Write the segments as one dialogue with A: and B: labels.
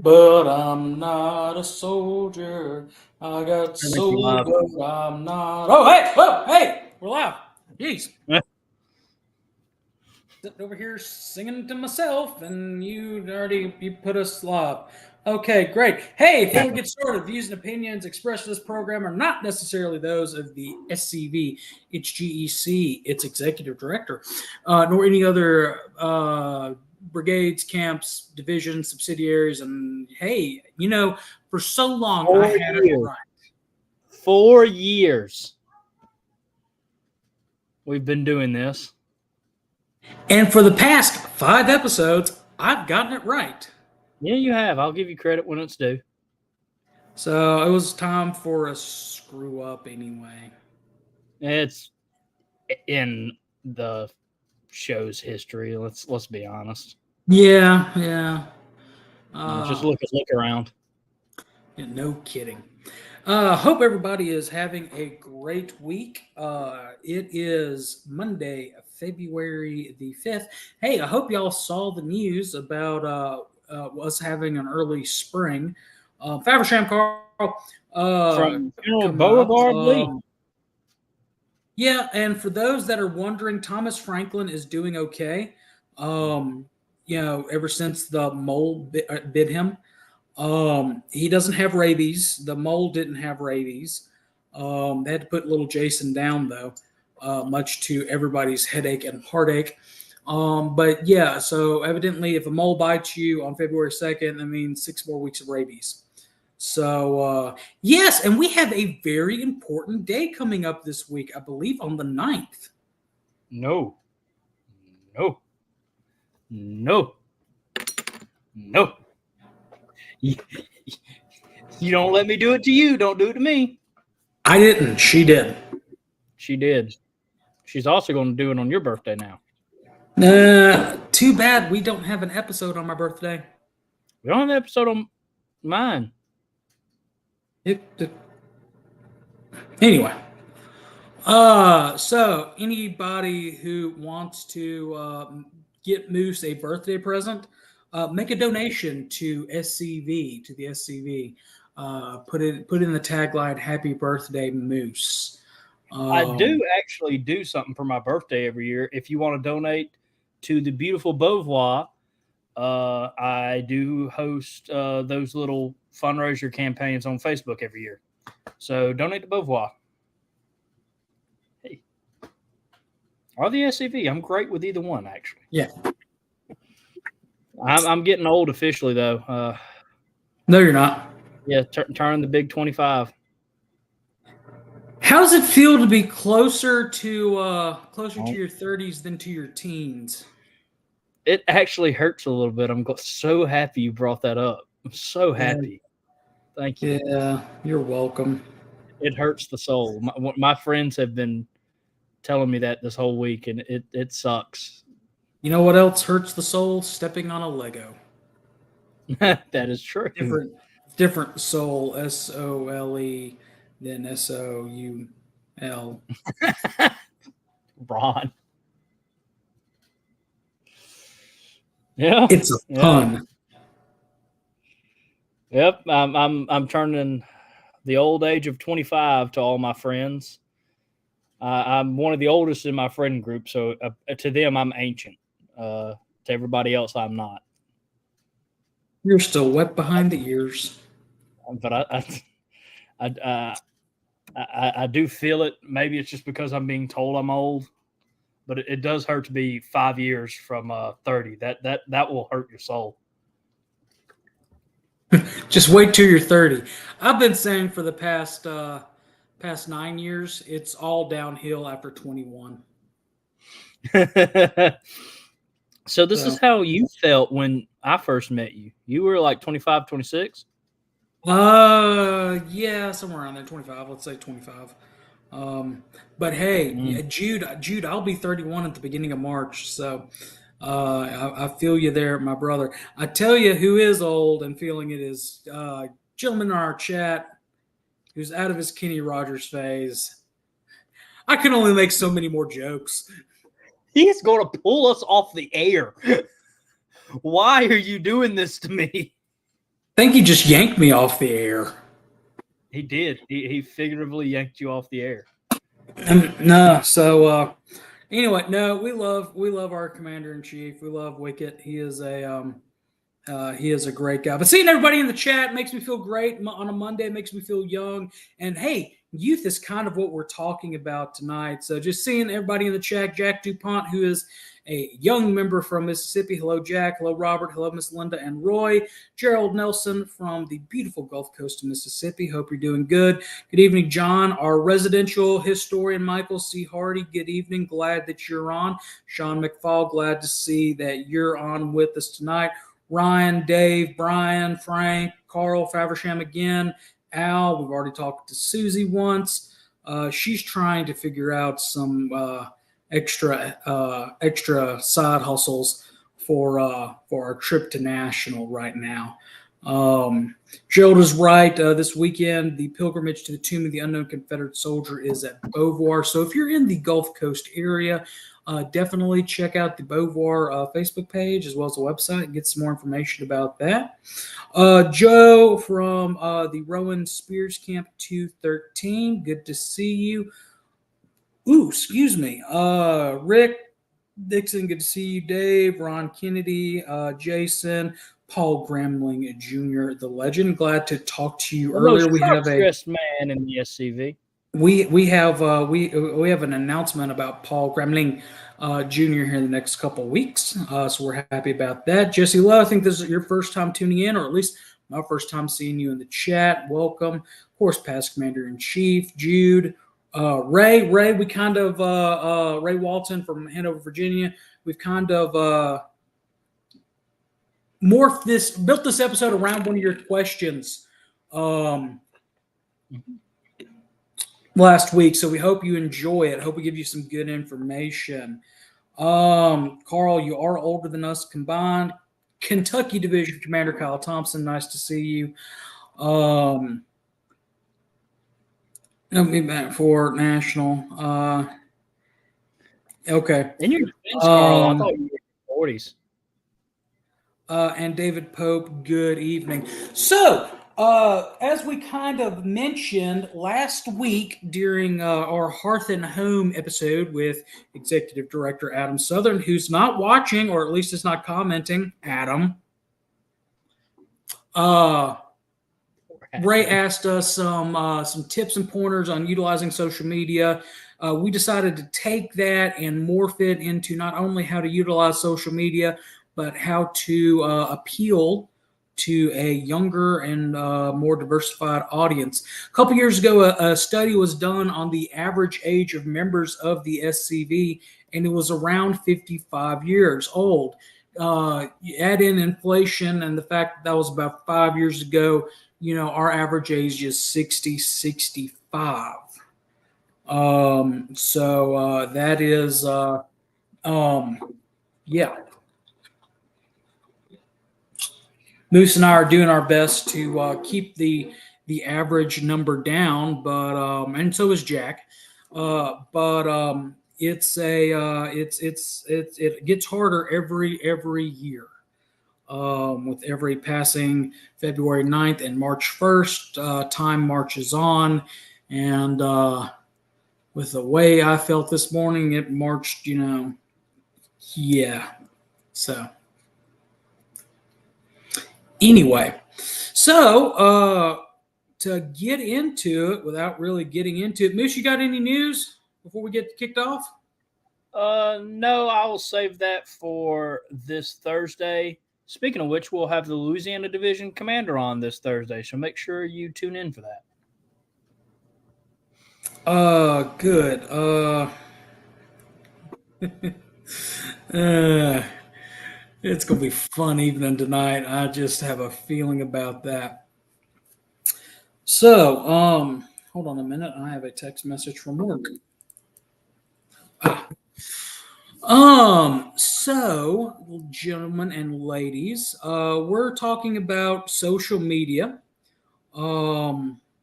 A: but I'm not a soldier. I got soul, but I'm not. Oh, hey, whoa, hey, we're live. Jeez. Sitting over here singing to myself, and you put us live. Okay, great. Hey, before we get started, views and opinions expressed in this program are not necessarily those of the SCV, its GEC, its executive director, nor any other brigades, camps, divisions, subsidiaries. And hey, for so long I had it right.
B: 4 years we've been doing this.
A: And for the past 5 episodes, I've gotten it right.
B: Yeah, you have. I'll give you credit when it's due.
A: So it was time for a screw up anyway.
B: It's in the show's history. Let's be honest.
A: Yeah.
B: Just look around.
A: Yeah, no kidding. Hope everybody is having a great week. It is Monday, February the 5th. Hey, I hope y'all saw the news about us having an early spring. Faversham Carl
B: from General Beauregard Lee.
A: Yeah, and for those that are wondering, Thomas Franklin is doing okay. Ever since the mole bit him. He doesn't have rabies. The mole didn't have rabies. They had to put little Jason down, though, much to everybody's headache and heartache. But yeah, so evidently, if a mole bites you on February 2nd, that means 6 more weeks of rabies. So, yes, and we have a very important day coming up this week, I believe on the 9th.
B: No. You don't let me do it to you. Don't do it to me.
A: I didn't. She did.
B: She did. She's also going to do it on your birthday now.
A: Too bad we don't have an episode on my birthday.
B: We don't have an episode on mine.
A: Anyway. So anybody who wants to get Moose a birthday present, make a donation to SCV, to the SCV. Put in the tagline "Happy Birthday, Moose."
B: I do actually do something for my birthday every year. If you want to donate to the beautiful Beauvoir, I do host those little fundraiser campaigns on Facebook every year. So donate to Beauvoir. Hey. Or the SCV. I'm great with either one, actually.
A: Yeah.
B: I'm getting old officially, though.
A: No, you're not.
B: Yeah, turn the big 25.
A: How does it feel to be closer to your 30s than to your teens?
B: It actually hurts a little bit. I'm so happy you brought that up. I'm so happy. Thank you.
A: Yeah, you're welcome.
B: It hurts the soul. My friends have been telling me that this whole week, and it sucks.
A: You know what else hurts the soul? Stepping on a Lego.
B: That is true.
A: Different soul, SOLE, than SOUL.
B: Ron. Yeah,
A: it's a pun.
B: Yep, I'm turning the old age of 25 to all my friends. I'm one of the oldest in my friend group, so to them I'm ancient. To everybody else, I'm not.
A: You're still wet behind the ears.
B: But I do feel it. Maybe it's just because I'm being told I'm old, but it does hurt to be 5 years from 30. That will hurt your soul.
A: Just wait till you're 30. I've been saying for the past 9 years, it's all downhill after 21.
B: So this is how you felt when I first met you. You were like 25, 26?
A: Yeah, somewhere around there, 25. Let's say 25. But hey, Jude, I'll be 31 at the beginning of March. So I feel you there, my brother. I tell you who is old and feeling it is gentleman in our chat who's out of his Kenny Rogers phase. I can only make so many more jokes.
B: He's going to pull us off the air. Why are you doing this to me?
A: think he just yanked me off the air.
B: He did. He figuratively yanked you off the air.
A: No, so anyway, no, we love our commander in chief. We love Wicket. He is a great guy. But seeing everybody in the chat makes me feel great on a Monday. Makes me feel young. And hey, youth is kind of what we're talking about tonight. So just seeing everybody in the chat, Jack DuPont, who is a young member from Mississippi. Hello, Jack. Hello, Robert. Hello, Miss Linda and Roy. Gerald Nelson from the beautiful Gulf Coast of Mississippi. Hope you're doing good. Good evening, John. Our residential historian, Michael C. Hardy. Good evening. Glad that you're on. Sean McFall, glad to see that you're on with us tonight. Ryan, Dave, Brian, Frank, Carl, Faversham again, Al. We've already talked to Susie once. She's trying to figure out some extra side hustles for our trip to National right now. Gerald is right. This weekend, the pilgrimage to the Tomb of the Unknown Confederate Soldier is at Beauvoir. So if you're in the Gulf Coast area, definitely check out the Beauvoir Facebook page as well as the website and get some more information about that. Joe from the Rowan Spears Camp 213, good to see you. Ooh, excuse me. Rick Dixon, good to see you. Dave, Ron Kennedy, Jason, Paul Gramling Jr., the legend. Glad to talk to you earlier. We have a
B: man in the SCV.
A: We have an announcement about Paul Gramling Jr. here in the next couple of weeks, so we're happy about that. Jesse Lowe, I think this is your first time tuning in, or at least my first time seeing you in the chat. Welcome, of course, past Commander in Chief Jude, Ray. We kind of Ray Walton from Hanover, Virginia. We've kind of built this episode around one of your questions. Last week, so we hope you enjoy it. Hope we give you some good information. Carl, you are older than us combined. Kentucky Division Commander Kyle Thompson, nice to see you. Let me back for National. Okay.
B: In your defense, Carl, I thought you were in your 40s.
A: And David Pope, good evening. So, as we kind of mentioned last week during our Hearth and Home episode with Executive Director Adam Southern, who's not watching, or at least is not commenting, Adam, Ray asked us some tips and pointers on utilizing social media. We decided to take that and morph it into not only how to utilize social media, but how to appeal to a younger and more diversified audience. A couple years ago, a study was done on the average age of members of the SCV, and it was around 55 years old. Add in inflation and the fact that was about 5 years ago, our average age is 60, 65. So that is, yeah. Moose and I are doing our best to keep the average number down, but and so is Jack. But it gets harder every year. With every passing February 9th and March 1st, time marches on, and with the way I felt this morning, it marched, yeah. So. Anyway, so to get into it without really getting into it, Moose, you got any news before we get kicked off?
B: No, I will save that for this Thursday. Speaking of which, we'll have the Louisiana Division Commander on this Thursday, so make sure you tune in for that.
A: Good. It's going to be fun evening tonight. I just have a feeling about that. So, hold on a minute. I have a text message from work. So, gentlemen and ladies, we're talking about social media.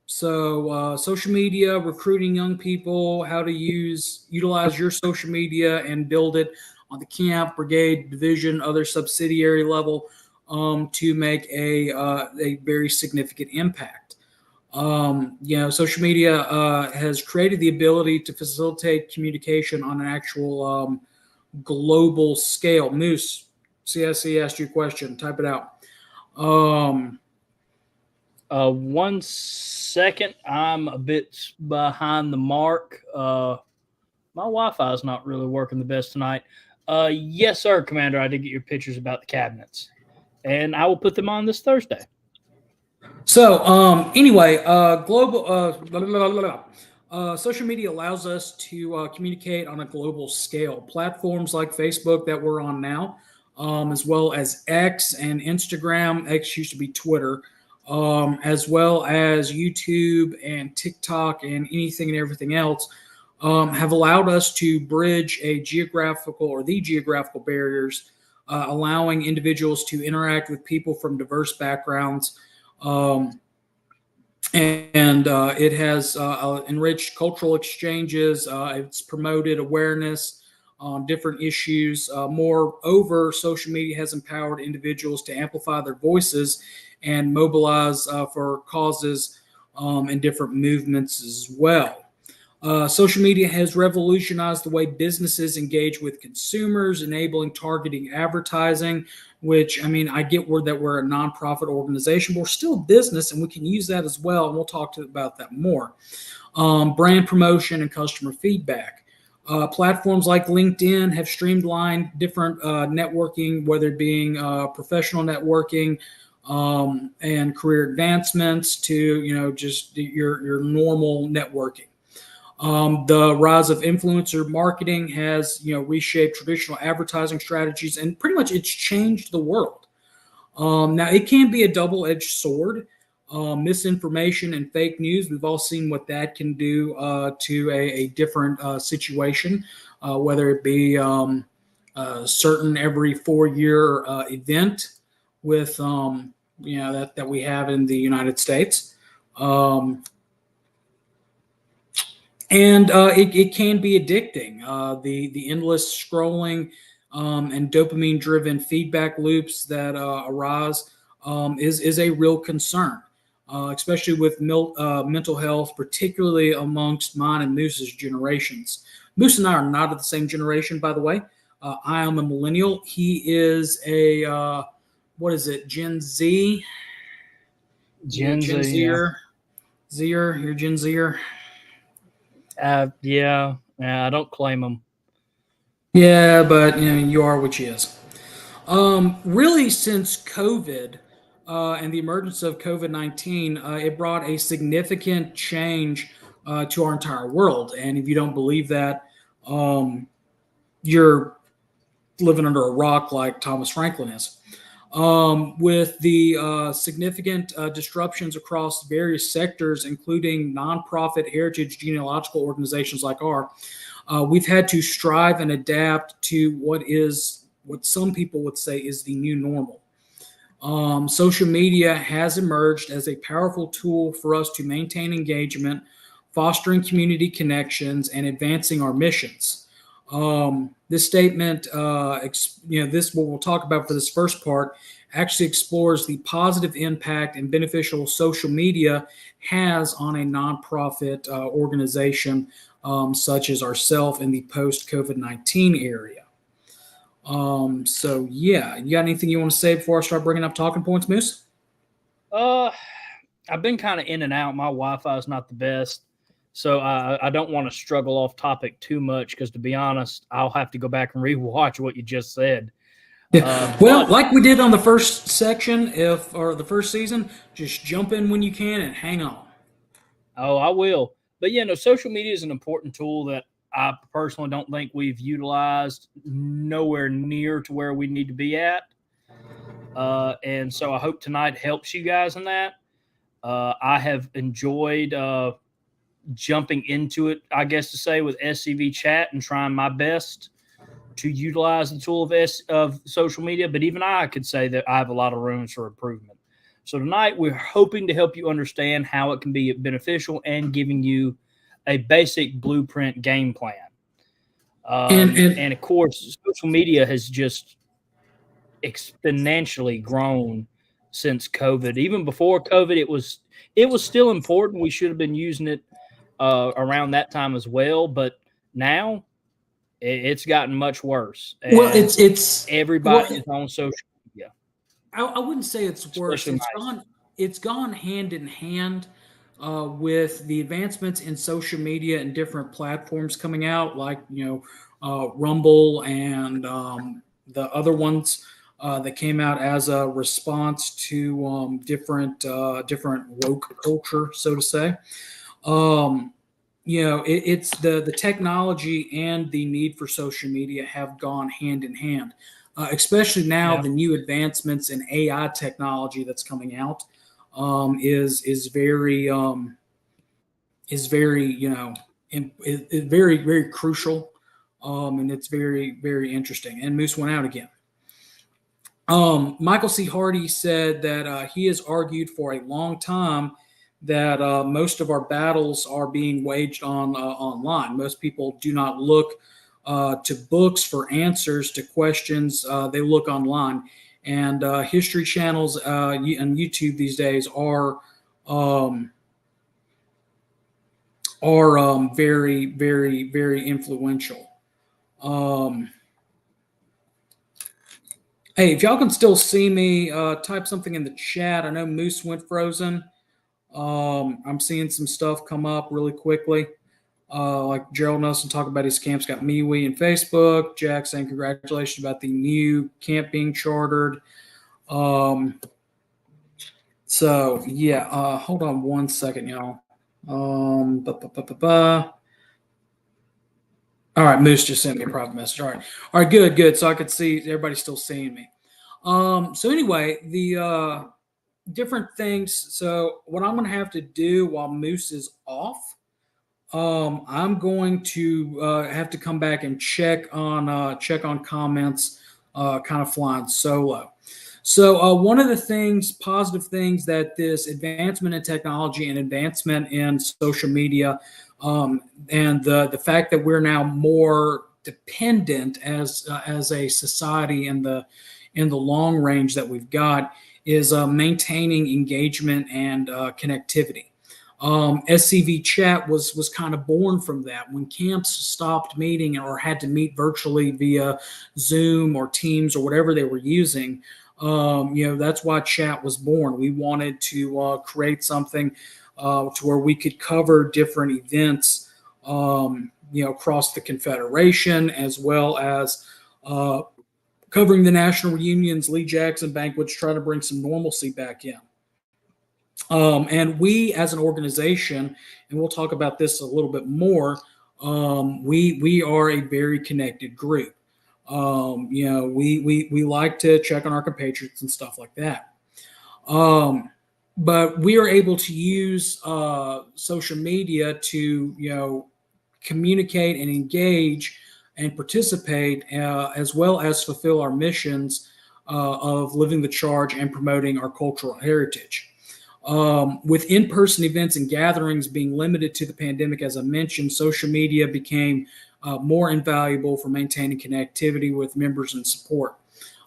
A: Social media, recruiting young people, how to utilize your social media and build it on the camp, brigade, division, other subsidiary level. to make a very significant impact. Social media has created the ability to facilitate communication on an actual global scale. Moose, CSC asked you a question. Type it out.
B: 1 second. I'm a bit behind the mark. My Wi-Fi is not really working the best tonight. Yes, sir, Commander. I did get your pictures about the cabinets, and I will put them on this Thursday.
A: So, anyway, global blah, blah, blah, blah. Social media allows us to communicate on a global scale. Platforms like Facebook that we're on now, as well as X and Instagram. X used to be Twitter, as well as YouTube and TikTok and anything and everything else, have allowed us to bridge the geographical barriers, allowing individuals to interact with people from diverse backgrounds. It has enriched cultural exchanges. It's promoted awareness on different issues. Moreover, social media has empowered individuals to amplify their voices and mobilize for causes and different movements as well. Social media has revolutionized the way businesses engage with consumers, enabling targeting advertising, which, I mean, I get that we're a nonprofit organization, but we're still a business and we can use that as well. And we'll talk about that more. Brand promotion and customer feedback. Platforms like LinkedIn have streamlined different networking, whether it being professional networking and career advancements to, just your normal networking. The rise of influencer marketing has, reshaped traditional advertising strategies, and pretty much it's changed the world. Now, it can be a double-edged sword. Misinformation and fake news, we've all seen what that can do to a different situation, whether it be a certain every 4-year event with, that we have in the United States. And it can be addicting. The endless scrolling and dopamine-driven feedback loops that arise is a real concern, especially with mental health, particularly amongst mine and Moose's generations. Moose and I are not of the same generation, by the way. I am a millennial. He is a what is it? Gen Z.
B: Gen Z.
A: Zer. You're Gen Zer.
B: Yeah, I don't claim them.
A: Yeah, but you are what you is. Really, since COVID and the emergence of COVID-19, it brought a significant change to our entire world. And if you don't believe that, you're living under a rock like Thomas Franklin is. With the significant disruptions across various sectors, including nonprofit heritage genealogical organizations like ours, we've had to strive and adapt to what some people would say is the new normal. Social media has emerged as a powerful tool for us to maintain engagement, fostering community connections, and advancing our missions. This statement, this what we'll talk about for this first part, actually explores the positive impact and beneficial social media has on a nonprofit organization such as ourselves in the post-COVID-19 area. So yeah, you got anything you want to say before I start bringing up talking points, Moose?
B: I've been kind of in and out. My Wi-Fi is not the best. So I don't want to struggle off topic too much because, to be honest, I'll have to go back and rewatch what you just said.
A: Yeah. Well, like we did on the first section, or the first season, just jump in when you can and hang on.
B: Oh, I will. But social media is an important tool that I personally don't think we've utilized nowhere near to where we need to be at. And so I hope tonight helps you guys in that. I have enjoyed jumping into it, I guess to say, with SCV chat and trying my best to utilize the tool of social media. But even I could say that I have a lot of rooms for improvement. So tonight we're hoping to help you understand how it can be beneficial and giving you a basic blueprint game plan. And of course, social media has just exponentially grown since COVID. Even before COVID, it was still important. We should have been using it around that time as well, but now it's gotten much worse.
A: Well,
B: And
A: it's
B: everybody
A: well,
B: is on social media,
A: I wouldn't say it's worse.
B: especially my.
A: It's gone hand in hand with the advancements in social media and different platforms coming out, like Rumble and the other ones that came out as a response to different woke culture, so to say. Um, it's the technology and the need for social media have gone hand in hand, especially now
B: Yeah.
A: the new advancements in AI technology that's coming out is very very very crucial, and it's very very interesting. And Moose went out again. Michael C. Hardy said that he has argued for a long time that most of our battles are being waged online. Most people do not look to books for answers to questions; they look online, and history channels on YouTube these days um, are very very very influential. Um, Hey, if y'all can still see me, type something in the chat. I know Moose went frozen. I'm seeing some stuff come up really quickly. Like Gerald Nelson talking about his camp's got MeWe and Facebook. Jack saying congratulations about the new camp being chartered. So yeah, hold on one second, y'all. Ba, ba, ba, ba, ba. All right, Moose just sent me a private message. All right, good. So I could see everybody's still seeing me. So anyway, the different things. So what I'm going to have to do while Moose is off, I'm going to have to come back and check on comments, kind of flying solo. So one of the positive things that this advancement in technology and advancement in social media, and the fact that we're now more dependent as a society in the long range that we've got is maintaining engagement and connectivity. SCV chat was kind of born from that. When camps stopped meeting or had to meet virtually via Zoom or Teams or whatever they were using, that's why chat was born. We wanted to create something to where we could cover different events, across the Confederation, as well as covering the national reunions, Lee Jackson banquets, trying to bring some normalcy back in. And we, as an organization, and we'll talk about this a little bit more, we are a very connected group. We like to check on our compatriots and stuff like that. But we are able to use social media to communicate and engage and participate, as well as fulfill our missions of living the charge and promoting our cultural heritage. With in-person events and gatherings being limited to the pandemic, as I mentioned, social media became more invaluable for maintaining connectivity with members and support.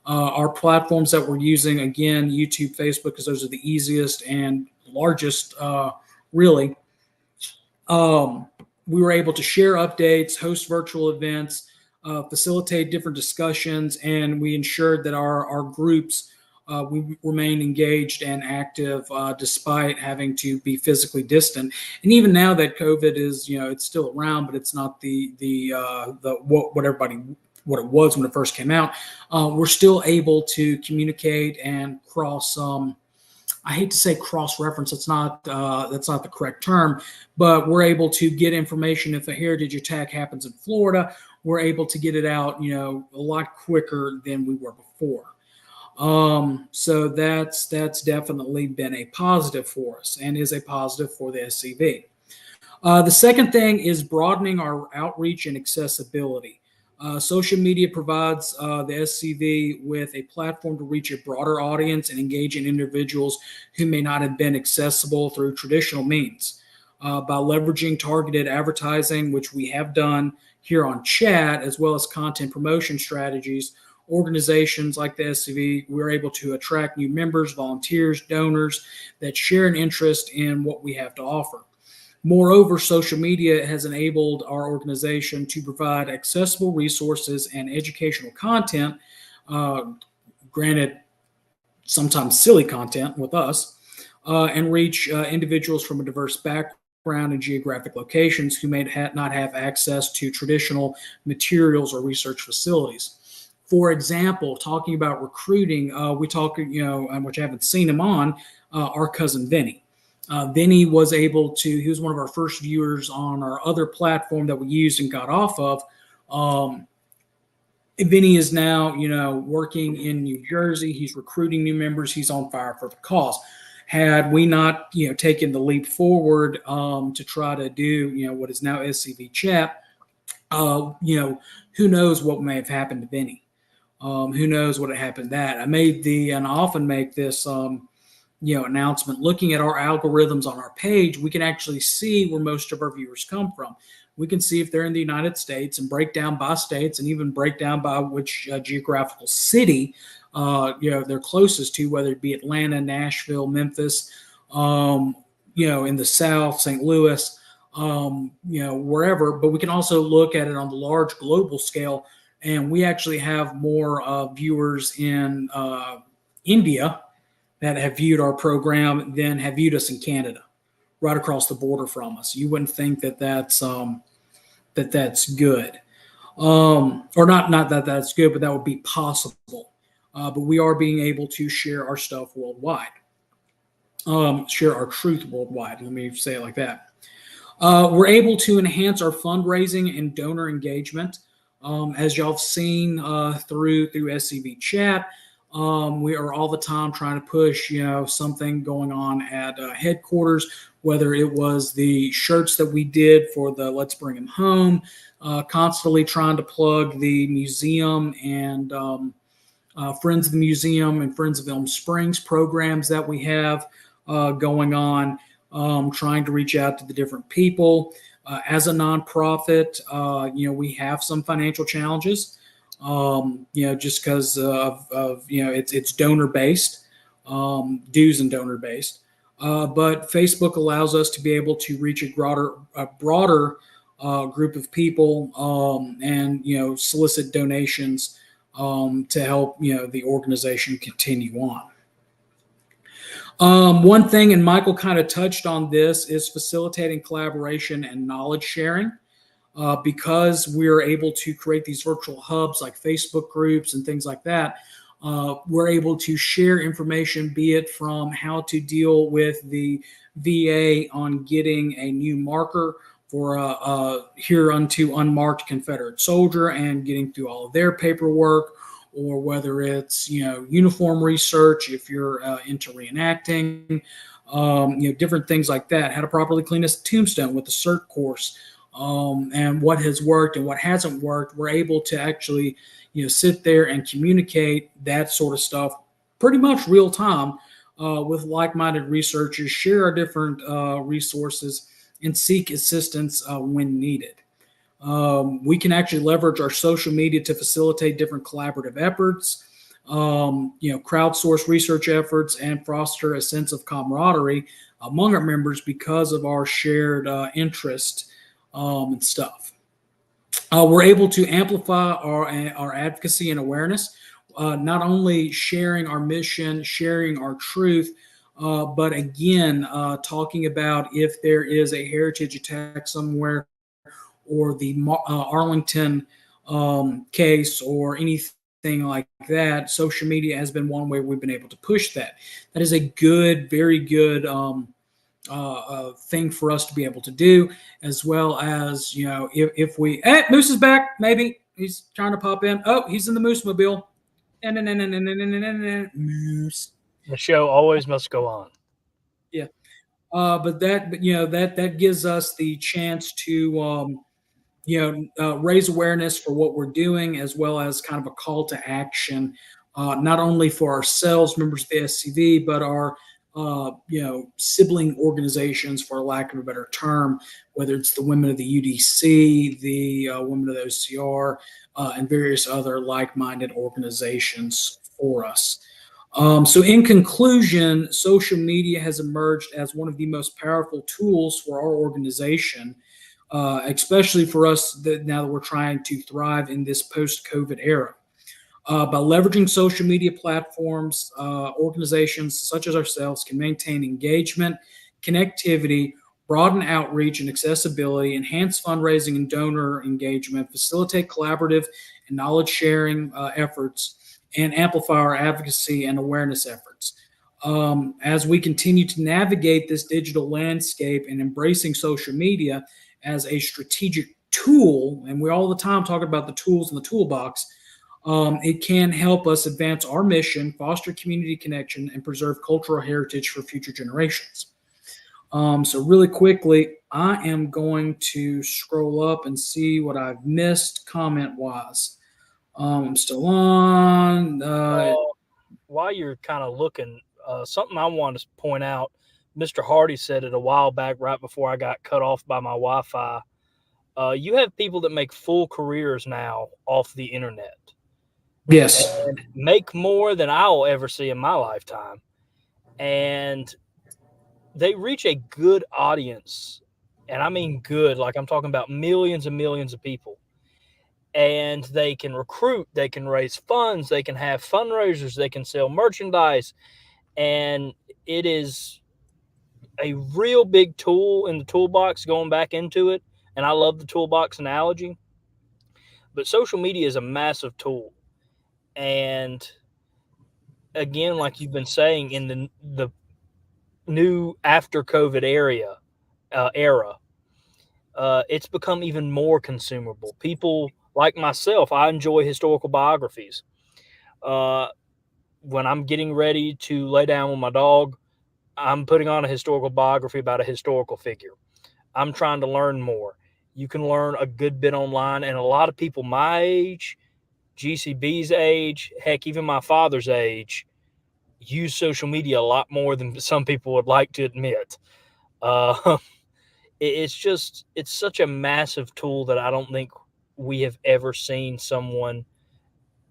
A: Our platforms that we're using, again, YouTube, Facebook, because those are the easiest and largest, really. We were able to share updates, host virtual events, facilitate different discussions, and we ensured that our groups we remain engaged and active despite having to be physically distant. And even now that COVID is, it's still around, but it's not the what it was when it first came out. We're still able to communicate and cross. I hate to say cross-reference. That's not the correct term, but we're able to get information if a heritage attack happens in Florida. We're able to get it out, a lot quicker than we were before. So that's definitely been a positive for us and is a positive for the SCV. The second thing is broadening our outreach and accessibility. Social media provides the SCV with a platform to reach a broader audience and engage in individuals who may not have been accessible through traditional means. By leveraging targeted advertising, which we have done here on chat, as well as content promotion strategies, organizations like the SCV, we're able to attract new members, volunteers, donors that share an interest in what we have to offer. Moreover, social media has enabled our organization to provide accessible resources and educational content, uh, granted, sometimes silly content with us, and reach individuals from a diverse background and geographic locations who may not have access to traditional materials or research facilities. For example, talking about recruiting, we talk, which I haven't seen him on, our cousin Vinny. Vinny was able to, he was one of our first viewers on our other platform that we used and got off of. Vinny is now, working in New Jersey. He's recruiting new members. He's on fire for the cause. Had we not, taken the leap forward to try to do, what is now SCV chat, who knows what may have happened to Vinny? Who knows what had happened to that? And I often make this, announcement. Looking at our algorithms on our page, we can actually see where most of our viewers come from. We can see if they're in the United States and break down by states and even break down by which geographical city they're closest to, whether it be Atlanta, Nashville, Memphis, in the South, St. Louis, wherever. But we can also look at it on the large global scale, and we actually have more viewers in India that have viewed our program than have viewed us in Canada, right across the border from us. You wouldn't think that that's good, or not that that's good, but that would be possible. But we are being able to share our stuff worldwide, share our truth worldwide. Let me say it like that. We're able to enhance our fundraising and donor engagement. As y'all have seen through SCV chat, we are all the time trying to push, something going on at headquarters, whether it was the shirts that we did for the Let's Bring Him Home, constantly trying to plug the museum and Friends of the Museum and Friends of Elm Springs programs that we have going on, trying to reach out to the different people. As a nonprofit, we have some financial challenges. Just because of it's donor based, dues and donor based. But Facebook allows us to be able to reach a broader group of people, and solicit donations to help the organization continue on. One thing, and Michael kind of touched on this, is facilitating collaboration and knowledge sharing. Because we're able to create these virtual hubs like Facebook groups and things like that, we're able to share information, be it from how to deal with the VA on getting a new marker for a hereunto unmarked Confederate soldier and getting through all of their paperwork, or whether it's uniform research if you're into reenacting, different things like that. How to properly clean a tombstone with the CERT course. And what has worked and what hasn't worked. We're able to actually, sit there and communicate that sort of stuff pretty much real time with like-minded researchers, share our different resources, and seek assistance when needed. We can actually leverage our social media to facilitate different collaborative efforts, crowdsource research efforts, and foster a sense of camaraderie among our members because of our shared interest and stuff. We're able to amplify our advocacy and awareness, not only sharing our mission, sharing our truth, but again, talking about if there is a heritage attack somewhere, or the Arlington case, or anything like that. Social media has been one way we've been able to push that. That is a good, very good thing for us to be able to do, as well as if we Moose is back, maybe he's trying to pop in. Oh, he's in the Moose mobile. Moose.
B: The show always must go on.
A: Yeah, but that gives us the chance to raise awareness for what we're doing, as well as kind of a call to action, not only for ourselves, members of the SCV, but our sibling organizations, for lack of a better term, whether it's the women of the UDC, the women of the OCR, and various other like-minded organizations for us. So, in conclusion, social media has emerged as one of the most powerful tools for our organization, especially for us now that we're trying to thrive in this post-COVID era. By leveraging social media platforms, organizations such as ourselves can maintain engagement, connectivity, broaden outreach and accessibility, enhance fundraising and donor engagement, facilitate collaborative and knowledge sharing efforts, and amplify our advocacy and awareness efforts. As we continue to navigate this digital landscape and embracing social media as a strategic tool, and we all the time talk about the tools in the toolbox, it can help us advance our mission, foster community connection, and preserve cultural heritage for future generations. So really quickly, I am going to scroll up and see what I've missed comment-wise. I'm still on.
B: While you're kind of looking, something I want to point out, Mr. Hardy said it a while back, right before I got cut off by my Wi-Fi. You have people that make full careers now off the internet.
A: Yes.
B: And make more than I'll ever see in my lifetime. And they reach a good audience. And I mean good, like I'm talking about millions and millions of people. And they can recruit, they can raise funds, they can have fundraisers, they can sell merchandise. And it is a real big tool in the toolbox going back into it. And I love the toolbox analogy. But social media is a massive tool. And again, like you've been saying, in the new after COVID era, it's become even more consumable. People like myself, I enjoy historical biographies. Uh, when I'm getting ready to lay down with my dog, I'm putting on a historical biography about a historical figure. I'm trying to learn more. You can learn a good bit online, and a lot of people my age, GCB's age, heck, even my father's age, use social media a lot more than some people would like to admit. Uh, it's such a massive tool that I don't think we have ever seen someone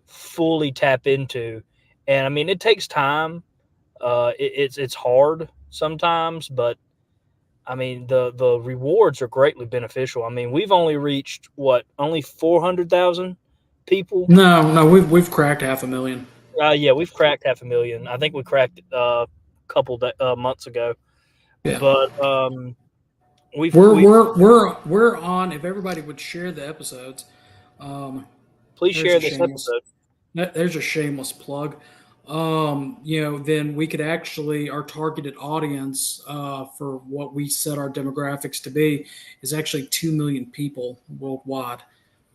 B: fully tap into. And I mean, it takes time. It's hard sometimes, but I mean, the rewards are greatly beneficial. I mean, we've only reached only 400,000 people.
A: No, we've cracked 500,000.
B: Yeah, we've cracked 500,000. I think we cracked a couple months ago.
A: Yeah.
B: But we've
A: We're on. If everybody would share the episodes, um,
B: please
A: there's
B: share
A: a
B: this
A: shameless
B: episode.
A: there's a shameless plug. Then we could actually, our targeted audience for what we set our demographics to be is actually 2 million people worldwide.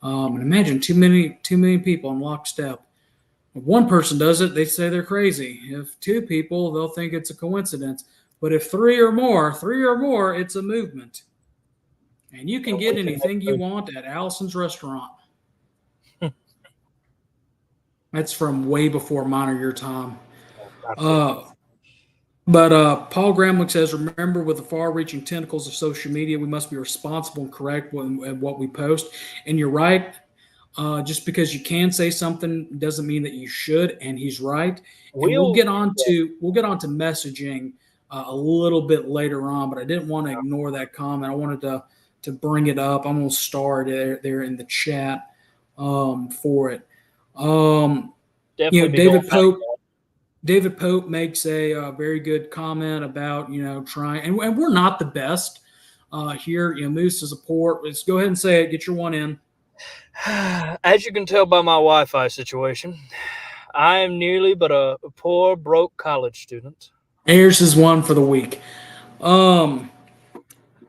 A: And imagine 2 million people in lockstep. If one person does it, they say they're crazy. If two people, they'll think it's a coincidence. But if three or more, it's a movement. And you can get anything you want at Allison's restaurant. That's from way before mine or your time. But Paul Gramlich says, remember, with the far-reaching tentacles of social media, we must be responsible and correct in what we post. And you're right. Just because you can say something doesn't mean that you should. And he's right. And we'll get on to messaging a little bit later on. But I didn't want to ignore that comment. I wanted to bring it up. I'm going to star it there in the chat for it. David Pope makes a very good comment about, trying, and we're not the best here. Moose is a port. Let's go ahead and say it. Get your one in.
B: As you can tell by my Wi-Fi situation, I am nearly but a poor, broke college student.
A: Here's his one for the week. But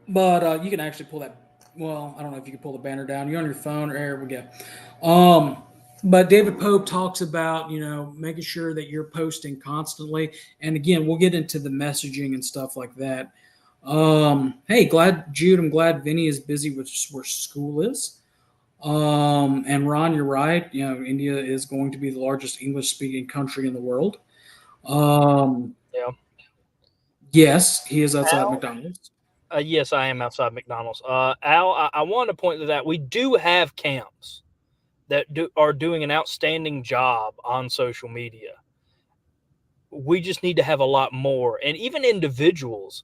A: you can actually pull that. Well, I don't know if you can pull the banner down. You're on your phone, or there we go. But David Pope talks about, making sure that you're posting constantly. And again, we'll get into the messaging and stuff like that. Hey, Jude, I'm glad Vinny is busy with where school is. And Ron, you're right. India is going to be the largest English speaking country in the world.
B: Yeah.
A: Yes, he is outside
B: Al,
A: McDonald's.
B: yes, I am outside McDonald's. Al, I want to point to that. We do have camps that are doing an outstanding job on social media. We just need to have a lot more, and even individuals.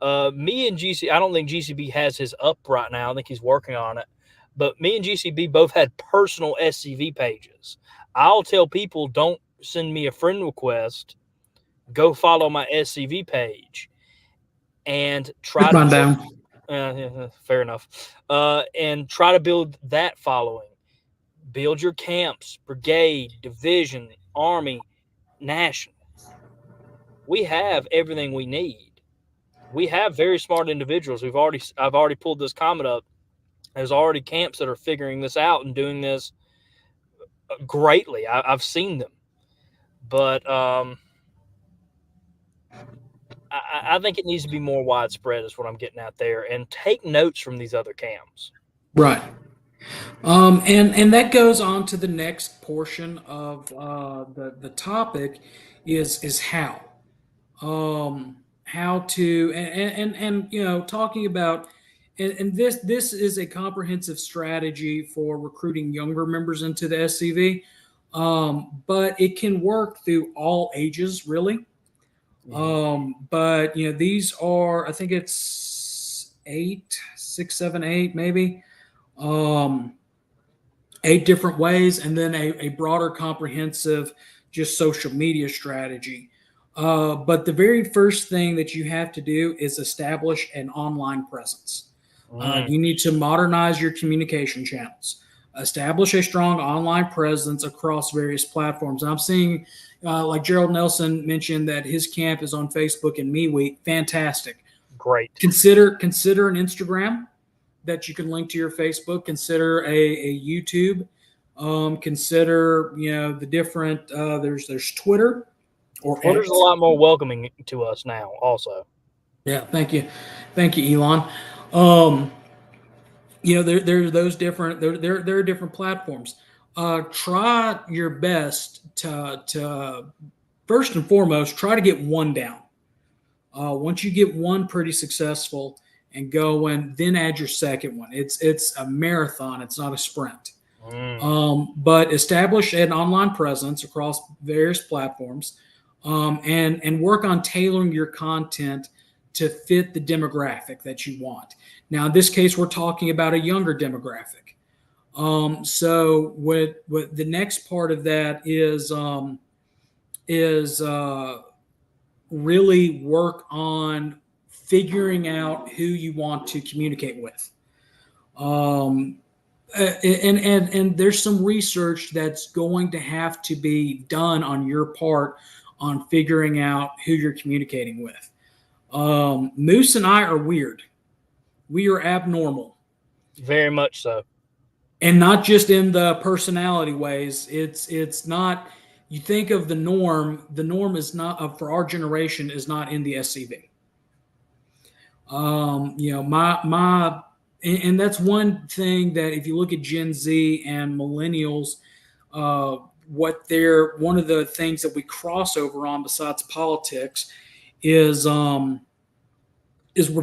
B: Me and GC, I don't think GCB has his up right now. I think he's working on it. But me and GCB both had personal SCV pages. I'll tell people, don't send me a friend request. Go follow my SCV page and try
A: Took
B: to
A: mine
B: build.
A: down.
B: Fair enough. And try to build that following. Build your camps, brigade, division, army, national. We have everything we need. We have very smart individuals. I've already pulled this comment up. There's already camps that are figuring this out and doing this greatly. I've seen them, but I think it needs to be more widespread. Is what I'm getting at there, and take notes from these other camps.
A: Right. And that goes on to the next portion of the topic is how to and talking about and this is a comprehensive strategy for recruiting younger members into the SCV, but it can work through all ages really. But these are, I think it's eight, six, seven, eight, maybe. Um, 8 different ways, and then a broader, comprehensive, just social media strategy. But the very first thing that you have to do is establish an online presence. You need to modernize your communication channels, establish a strong online presence across various platforms. And I'm seeing, like Gerald Nelson mentioned, that his camp is on Facebook and MeWe. Fantastic.
B: Great.
A: Consider an Instagram that you can link to your Facebook. Consider a YouTube. Consider the different. There's Twitter or
B: Twitter's
A: X.
B: a lot more welcoming to us now. Also,
A: Yeah, thank you, Elon. There are those different. There are different platforms. Try your best to first and foremost try to get one down. Once you get one pretty successful and going, then add your second one. It's a marathon. It's not a sprint. But establish an online presence across various platforms, and work on tailoring your content to fit the demographic that you want. Now, in this case, we're talking about a younger demographic. So, what the next part of that is really work on figuring out who you want to communicate with. And there's some research that's going to have to be done on your part on figuring out who you're communicating with. Moose and I are weird. We are abnormal.
B: very much so.
A: And not just in the personality ways. It's not. You think of the norm. The norm is not for our generation is not in the SCV. My and that's one thing that if you look at Gen Z and millennials, one of the things that we cross over on besides politics is we're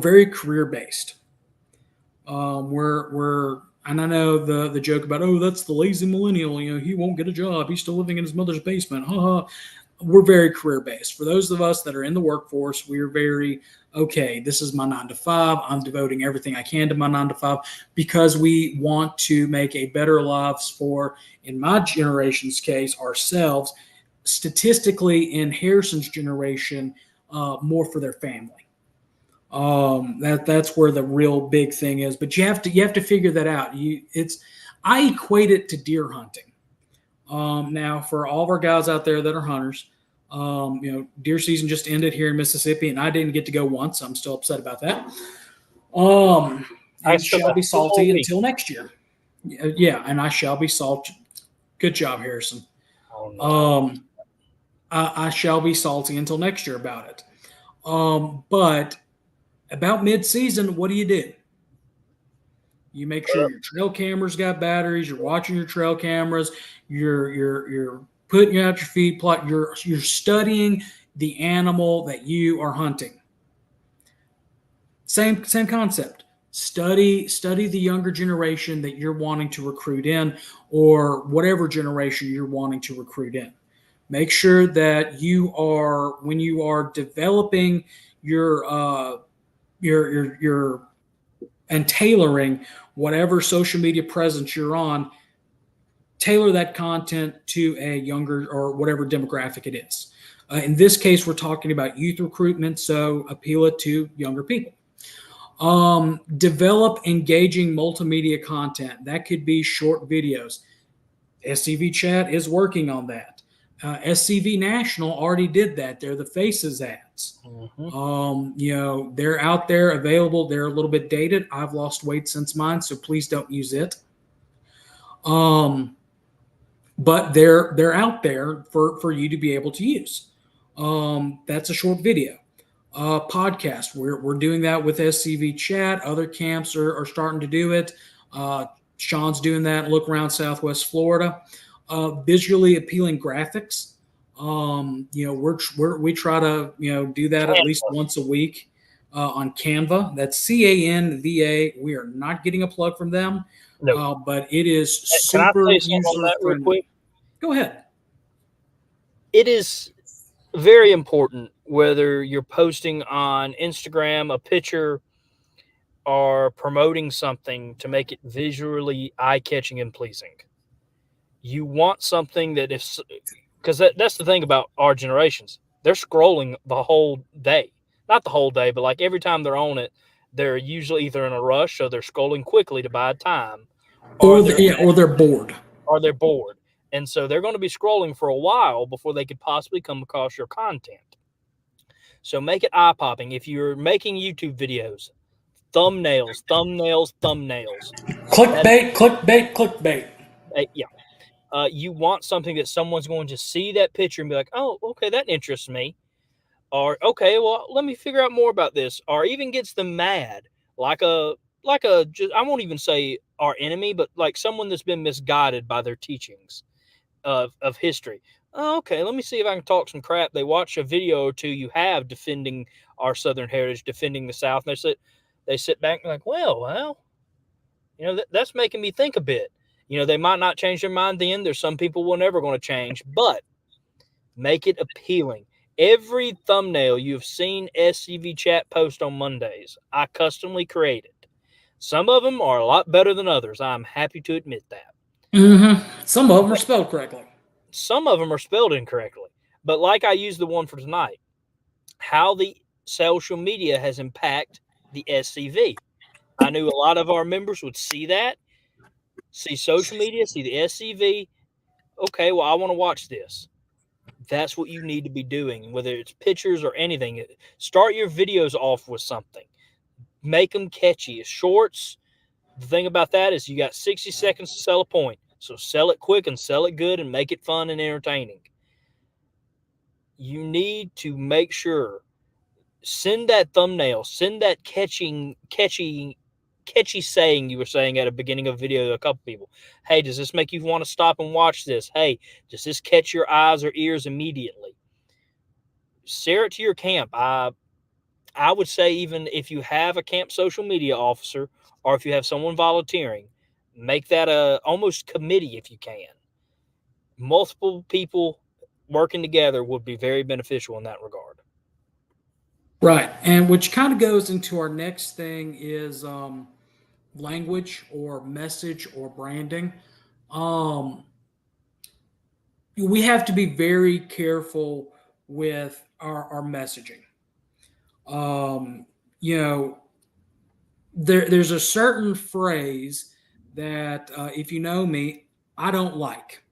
A: very career based. We're and I know the joke about, oh, that's the lazy millennial. He won't get a job. He's still living in his mother's basement. We're very career based. For those of us that are in the workforce, we're very okay. This is my 9 to 5. I'm devoting everything I can to my 9 to 5 because we want to make a better lives for, in my generation's case, ourselves. Statistically, in Harrison's generation, more for their family. That's where the real big thing is. But you have to figure that out. I equate it to deer hunting. Now, for all of our guys out there that are hunters, deer season just ended here in Mississippi, and I didn't get to go once. I'm still upset about that. I shall be salty until next year. Yeah, and I shall be salty. Good job, Harrison.
B: Oh, no.
A: I shall be salty until next year about it. But about mid-season, what do? You make sure your trail cameras got batteries. You're watching your trail cameras. You're putting out your feed plot. You're studying the animal that you are hunting. Same concept. Study the younger generation that you're wanting to recruit in, or whatever generation you're wanting to recruit in. Make sure that when you are developing your your and tailoring whatever social media presence you're on, tailor that content to a younger or whatever demographic it is. In this case, we're talking about youth recruitment, so appeal it to younger people. Develop engaging multimedia content. That could be short videos. SCV Chat is working on that. SCV National already did that. They're the Faces ads. They're out there available. They're a little bit dated. I've lost weight since mine, so please don't use it. But they're out there for you to be able to use. That's a short video. Podcast. We're doing that with SCV Chat. Other camps are starting to do it. Sean's doing that. Look around Southwest Florida. Visually appealing graphics. We try to do that at least once a week on Canva. That's CANVA. We are not getting a plug from them, but it is super user friendly. Go ahead.
B: It is very important whether you're posting on Instagram a picture or promoting something to make it visually eye-catching and pleasing. You want something that because that's the thing about our generations. They're scrolling the whole day. Not the whole day, but like every time they're on it, they're usually either in a rush, so they're scrolling quickly to buy time.
A: Or they're bored.
B: Or they're bored. And so they're going to be scrolling for a while before they could possibly come across your content. So make it eye-popping. If you're making YouTube videos, thumbnails.
A: Clickbait.
B: You want something that someone's going to see that picture and be like, oh, okay, that interests me. Or, okay, well, let me figure out more about this. Or even gets them mad. I won't even say our enemy, but like someone that's been misguided by their teachings of history. Oh, okay, let me see if I can talk some crap. They watch a video or two you have defending our Southern heritage, defending the South, and they sit back and like, well, that's making me think a bit. They might not change their mind then. There's some people we're never going to change, but make it appealing. Every thumbnail you've seen SCV Chat post on Mondays, I customly created. Some of them are a lot better than others. I'm happy to admit that.
A: Some of them are spelled correctly.
B: Some of them are spelled incorrectly. But like I used the one for tonight, how the social media has impacted the SCV. I knew a lot of our members would see that, see social media, see the SCV. Okay, well, I want to watch this. That's what you need to be doing, whether it's pictures or anything. Start your videos off with something. Make them catchy. Shorts, the thing about that is you got 60 seconds to sell a point. So sell it quick and sell it good and make it fun and entertaining. You need to make sure, send that thumbnail, send that catchy saying you were saying at the beginning of a video to a couple people. Hey, does this make you want to stop and watch this? Hey, does this catch your eyes or ears immediately? Share it to your camp. I would say even if you have a camp social media officer or if you have someone volunteering, make that a almost committee if you can. Multiple people working together would be very beneficial in that regard.
A: Right. And which kind of goes into our next thing is language or message or branding. We have to be very careful with our messaging. There's a certain phrase that if you know me, I don't like.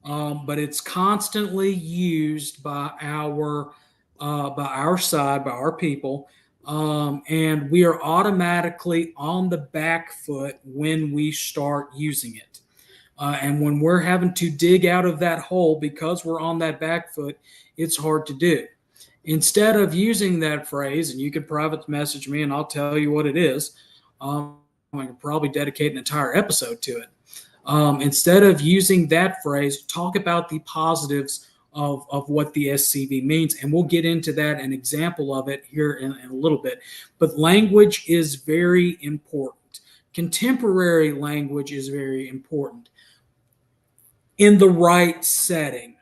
A: But it's constantly used by our side, by our people, and we are automatically on the back foot when we start using it. And when we're having to dig out of that hole because we're on that back foot, it's hard to do. Instead of using that phrase, and you can private message me and I'll tell you what it is, I could probably dedicate an entire episode to it. Instead of using that phrase, talk about the positives of what the SCV means. And we'll get into that, an example of it here in a little bit. But language is very important. Contemporary language is very important in the right setting.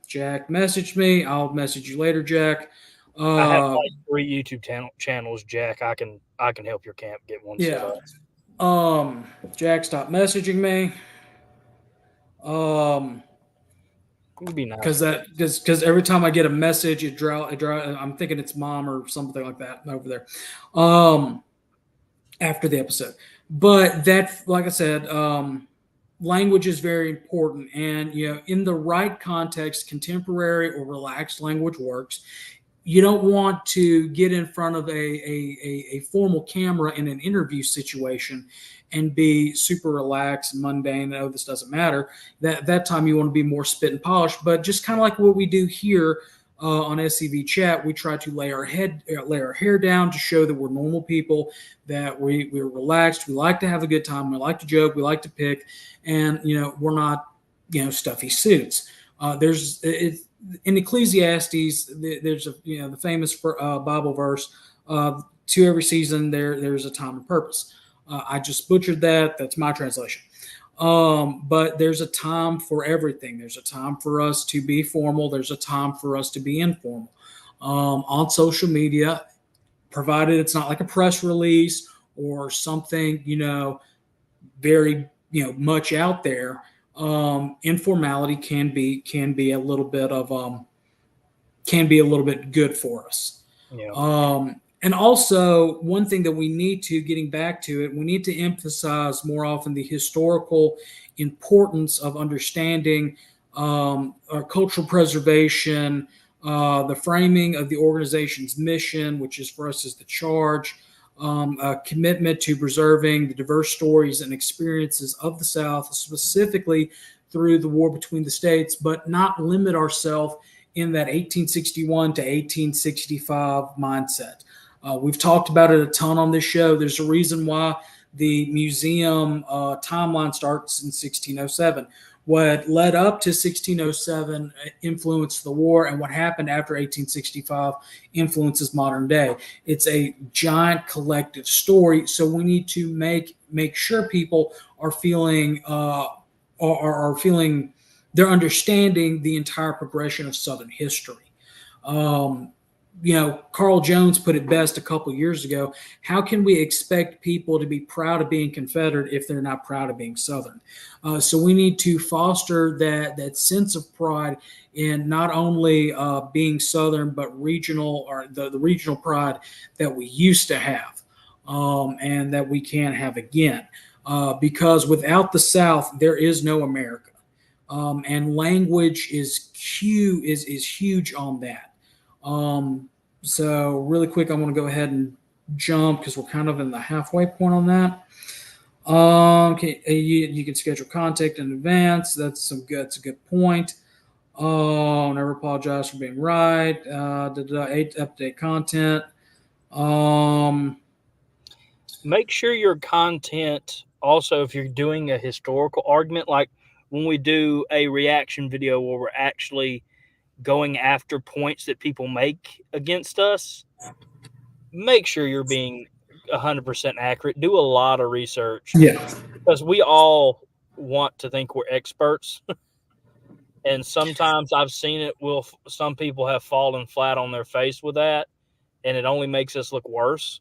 A: Jack messaged me. I'll message you later, Jack.
B: I have like 3 YouTube channels, Jack. I can help your camp get one set
A: Yeah.
B: up.
A: Jack, stop messaging me.
B: It'd be nice.
A: Because every time I get a message, I'm thinking it's mom or something like that over there. After the episode, but that, like I said, language is very important, and in the right context, contemporary or relaxed language works. You don't want to get in front of a formal camera in an interview situation and be super relaxed and mundane. Oh, this doesn't matter. That time you want to be more spit and polish. But just kind of like what we do here on SCV Chat, we try to lay our hair down to show that we're normal people, that we're relaxed. We like to have a good time. We like to joke. We like to pick, and we're not stuffy suits. In Ecclesiastes, there's the famous Bible verse, to every season there's a time and purpose. I just butchered that. That's my translation. But there's a time for everything. There's a time for us to be formal. There's a time for us to be informal. On social media, provided it's not like a press release or something, very, much out there. Informality can be a little bit good for us.
B: Yeah.
A: And also, one thing that we need to, getting back to it, we need to emphasize more often the historical importance of understanding our cultural preservation, the framing of the organization's mission, which is for us is the charge, a commitment to preserving the diverse stories and experiences of the South, specifically through the war between the states, but not limit ourselves in that 1861 to 1865 mindset. We've talked about it a ton on this show. There's a reason why the museum timeline starts in 1607. What led up to 1607 influenced the war, and what happened after 1865 influences modern day. It's a giant collective story, so we need to make sure people are feeling they're understanding the entire progression of Southern history. Carl Jones put it best a couple years ago. How can we expect people to be proud of being Confederate if they're not proud of being Southern? So we need to foster that sense of pride in not only being Southern, but regional, or the regional pride that we used to have, and that we can't have again. Because without the South, there is no America. And language is huge on that. So really quick, I'm going to go ahead and jump because we're kind of in the halfway point on that. Okay, you can schedule contact in advance. That's a good point. Never apologize for being right. Update content.
B: Make sure your content also, if you're doing a historical argument, like when we do a reaction video where we're actually going after points that people make against us, make sure you're being 100% accurate. Do a lot of research.
A: Yeah.
B: Because we all want to think we're experts. And sometimes I've seen it. Some people have fallen flat on their face with that, and it only makes us look worse.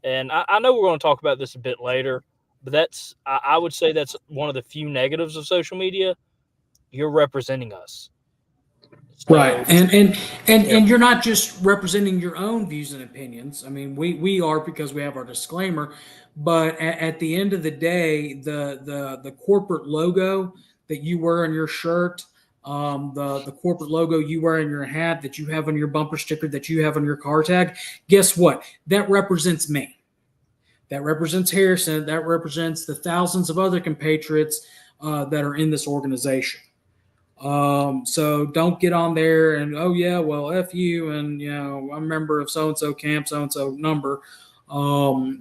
B: And I know we're going to talk about this a bit later, but I would say that's one of the few negatives of social media. You're representing us.
A: So, right. And you're not just representing your own views and opinions. I mean, we are, because we have our disclaimer, but at the end of the day, the corporate logo that you wear on your shirt, the corporate logo you wear in your hat, that you have on your bumper sticker, that you have on your car tag, guess what? That represents me. That represents Harrison. That represents the thousands of other compatriots that are in this organization. So don't get on there and, oh yeah, well, F you. And, I'm a member of so-and-so camp, so-and-so number. Don't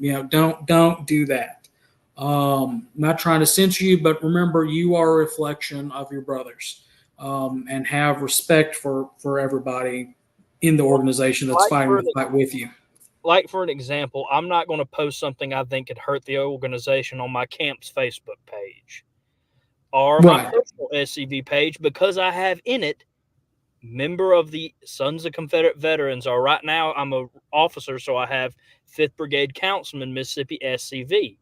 A: do that. Not trying to censor you, but remember, you are a reflection of your brothers. and have respect for everybody in the organization that's fighting the fight with you.
B: Like for an example, I'm not going to post something I think could hurt the organization on my camp's Facebook page or my personal SCV page, because I have in it member of the Sons of Confederate Veterans, or right now I'm a officer, so I have 5th Brigade Councilman, Mississippi SCV.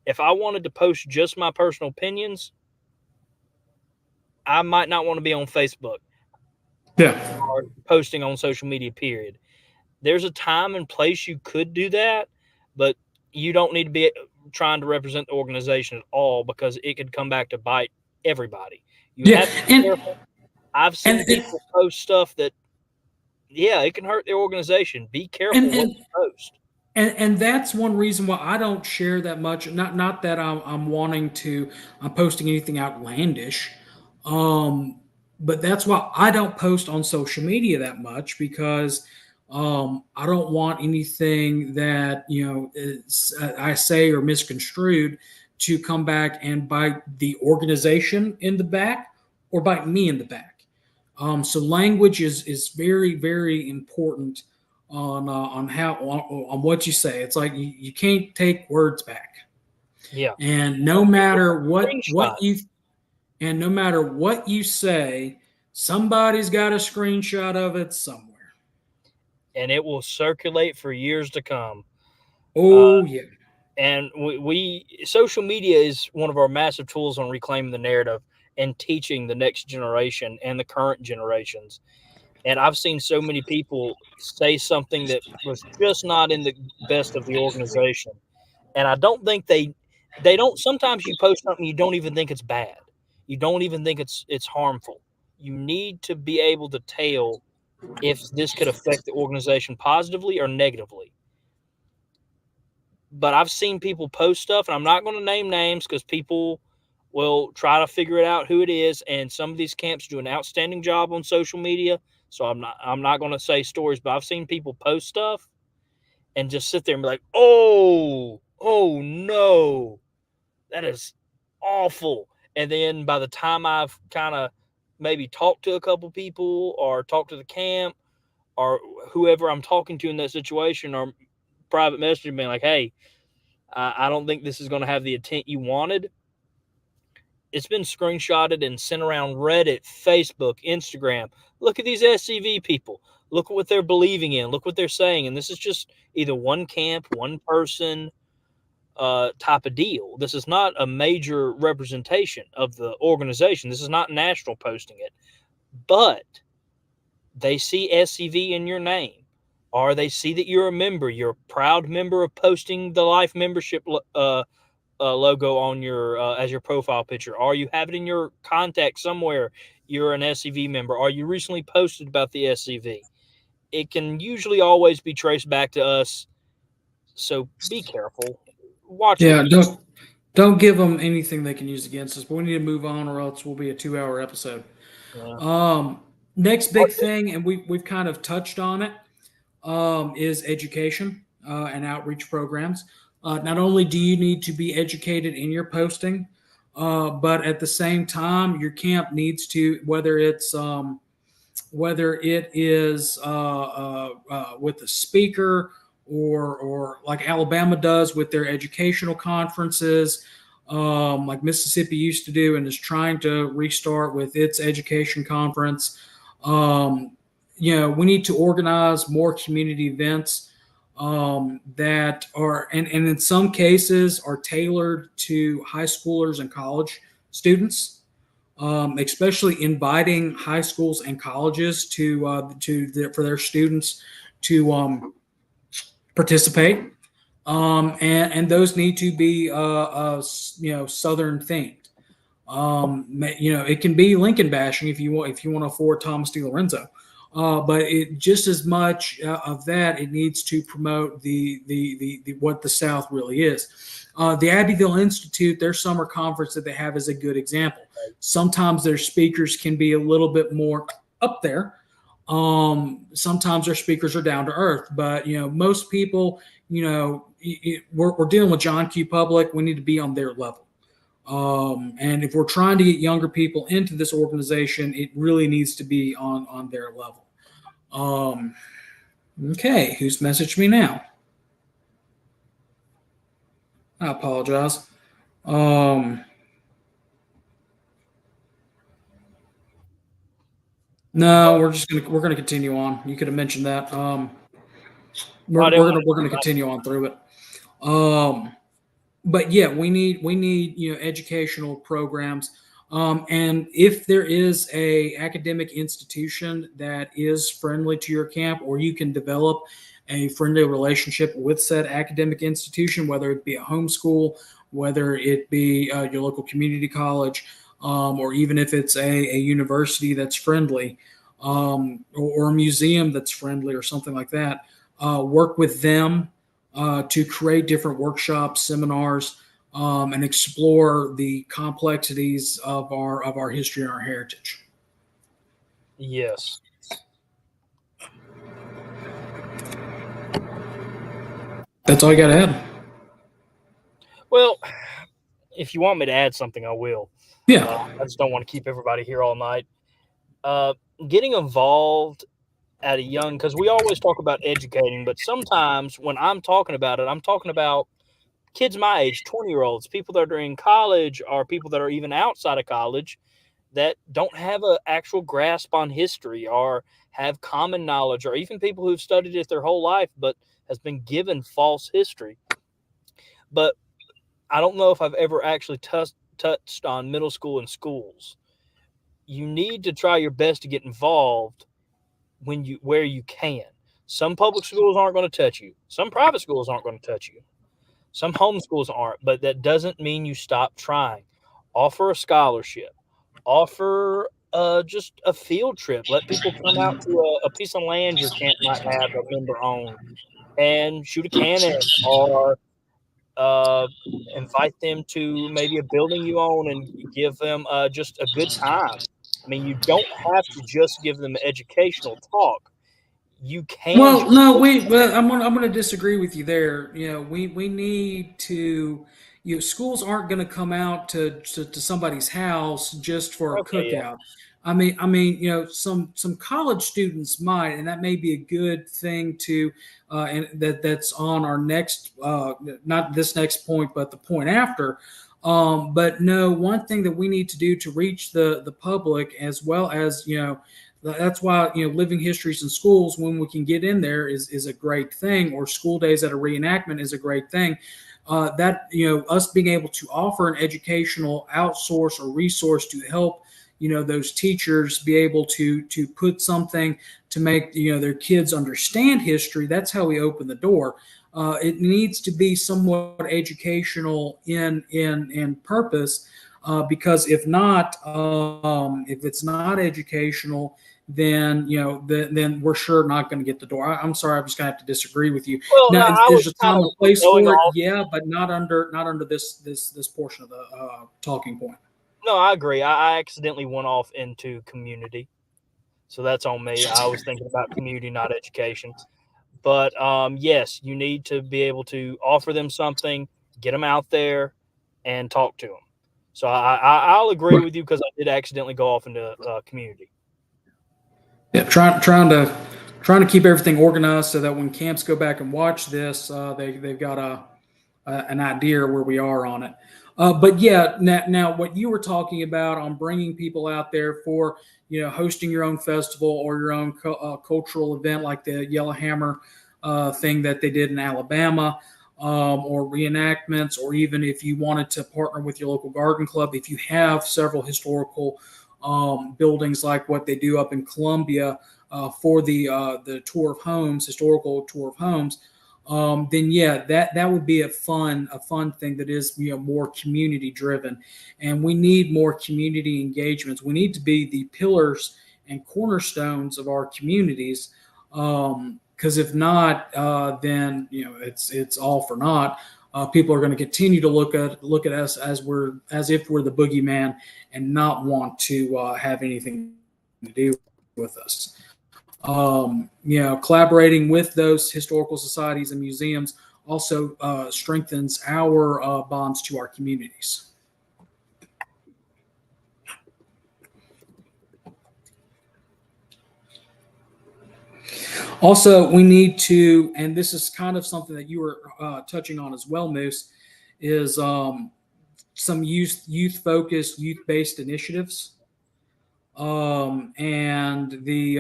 B: If I wanted to post just my personal opinions, I might not want to be on Facebook. Or posting on social media, period. There's a time and place you could do that, but you don't need to be trying to represent the organization at all, because it could come back to bite everybody. You have to be careful. I've seen people post stuff that, it can hurt the organization. Be careful what you post.
A: And that's one reason why I don't share that much. Not that I'm posting anything outlandish, but that's why I don't post on social media that much, because I don't want anything that I say or misconstrued to come back and bite the organization in the back or bite me in the back. So language is very, very important on what you say. It's like you can't take words back.
B: Yeah.
A: And no matter what you say, somebody's got a screenshot of it somewhere.
B: And it will circulate for years to come.
A: Yeah.
B: And we social media is one of our massive tools on reclaiming the narrative and teaching the next generation and the current generations. And I've seen so many people say something that was just not in the best of the organization. And I don't think they don't. Sometimes you post something, you don't even think it's bad. You don't even think it's harmful. You need to be able to tell if this could affect the organization positively or negatively. But I've seen people post stuff, and I'm not going to name names because people will try to figure it out who it is. And some of these camps do an outstanding job on social media. So I'm not going to say stories, but I've seen people post stuff and just sit there and be like, oh no, that is awful. And then by the time I've kind of maybe talked to a couple people or talked to the camp or whoever I'm talking to in that situation, or private messaging being like, hey, I don't think this is going to have the intent you wanted. It's been screenshotted and sent around Reddit, Facebook, Instagram. Look at these SCV people. Look at what they're believing in. Look what they're saying. And this is just either one camp, one person type of deal. This is not a major representation of the organization. This is not national posting it. But they see SCV in your name, or they see that you're a member. You're a proud member of posting the life membership logo on your as your profile picture, or you have it in your contact somewhere. You're an SCV member, or you recently posted about the SCV. It can usually always be traced back to us. So be careful. Watch.
A: Yeah, don't give them anything they can use against us. But we need to move on, or else we'll be a 2-hour episode. Yeah. Next big thing, and we've kind of touched on it, is education and outreach programs. Not only do you need to be educated in your posting, but at the same time, your camp needs to, whether it is with a speaker or like Alabama does with their educational conferences, like Mississippi used to do and is trying to restart with its education conference. We need to organize more community events that are, and in some cases are tailored to high schoolers and college students, especially inviting high schools and colleges for their students to participate. And those need to be, Southern themed. It can be Lincoln bashing if you want to afford Thomas DiLorenzo. But it just as much of that, it needs to promote the what the South really is. The Abbeville Institute, their summer conference that they have is a good example. Sometimes their speakers can be a little bit more up there. Sometimes their speakers are down to earth, but most people, we're dealing with John Q. Public. We need to be on their level. And if we're trying to get younger people into this organization, it really needs to be on their level. Okay, who's messaged me now? I apologize. No, we're gonna continue on. You could have mentioned that. We're gonna continue on through it. But yeah, we need educational programs. And if there is a academic institution that is friendly to your camp, or you can develop a friendly relationship with said academic institution, whether it be a homeschool, whether it be your local community college, or even if it's a university that's friendly, or a museum that's friendly, or something like that, work with them to create different workshops, seminars, and explore the complexities of our history and our heritage.
B: Yes.
A: That's all you got to add.
B: Well, if you want me to add something, I will.
A: Yeah.
B: I just don't want to keep everybody here all night. Getting involved at a young, because we always talk about educating, but sometimes when I'm talking about it, I'm talking about kids my age, 20-year-olds, people that are in college, or people that are even outside of college that don't have an actual grasp on history or have common knowledge, or even people who've studied it their whole life but has been given false history. But I don't know if I've ever actually touched on middle school and schools. You need to try your best to get involved where you can. Some public schools aren't going to touch you. Some private schools aren't going to touch you. Some homeschools aren't, but that doesn't mean you stop trying. Offer a scholarship. Offer just a field trip. Let people come out to a piece of land your camp might have a member own and shoot a cannon, or invite them to maybe a building you own and give them just a good time. I mean, you don't have to just give them educational talk. You can.
A: Well, no, I'm gonna disagree with you there. We need to. Schools aren't going to come out to somebody's house just for a
B: Okay, yeah.
A: cookout. Some college students might, and that may be a good thing to, and that's on our next, not this next point, but the point after. But no, one thing that we need to do to reach the public, as well as that's why living histories in schools, when we can get in there, is a great thing, or school days at a reenactment is a great thing. That us being able to offer an educational outsource or resource to help those teachers be able to put something to make their kids understand history. That's how we open the door. It needs to be somewhat educational in purpose, because if not, if it's not educational, then then we're sure not going to get the door. I'm sorry, I'm just going to have to disagree with you.
B: Well, no,
A: Now,
B: I
A: there's
B: was
A: a time
B: kind
A: and
B: of
A: place
B: going
A: for it,
B: off.
A: yeah, but not under this portion of the talking point.
B: No, I agree. I accidentally went off into community, so that's on me. I was thinking about community, not education. But yes, you need to be able to offer them something, get them out there, and talk to them. So I'll agree with you, because I did accidentally go off into community.
A: Yeah, trying to keep everything organized so that when camps go back and watch this, they've got an idea where we are on it. But yeah, now what you were talking about on bringing people out there for hosting your own festival or your own cultural event, like the Yellowhammer thing that they did in Alabama, or reenactments, or even if you wanted to partner with your local garden club, if you have several historical buildings like what they do up in Columbia for the tour of homes, historical tour of homes, then yeah, that would be a fun thing that is more community driven, and we need more community engagements. We need to be the pillars and cornerstones of our communities, because if not, then it's all for naught. People are going to continue to look at us as if we're the boogeyman, and not want to have anything to do with us. Collaborating with those historical societies and museums also strengthens our bonds to our communities. Also, we need to, and this is kind of something that you were touching on as well, Moose, is some youth focused, youth based initiatives. And the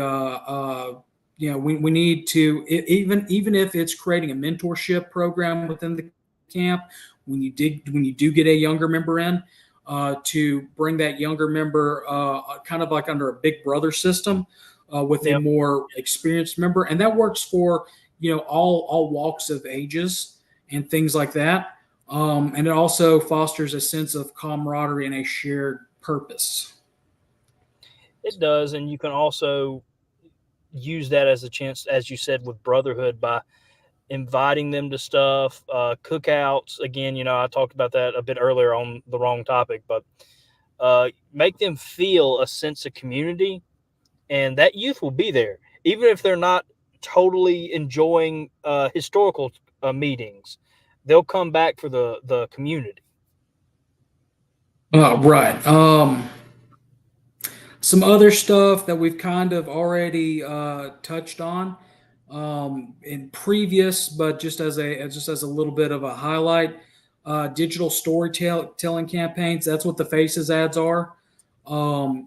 A: we need to even if it's creating a mentorship program within the camp when you do get a younger member in, to bring that younger member kind of like under a big brother system, with a
B: Yep.
A: more experienced member, and that works for all walks of ages and things like that. And it also fosters a sense of camaraderie and a shared purpose.
B: It does, and you can also use that as a chance, as you said, with brotherhood by inviting them to stuff, cookouts. Again, I talked about that a bit earlier on the wrong topic, but make them feel a sense of community, and that youth will be there, even if they're not totally enjoying historical meetings. They'll come back for the community.
A: Right. Some other stuff that we've kind of already touched on in previous, but just as a little bit of a highlight, digital storytelling campaigns. That's what the Faces ads are.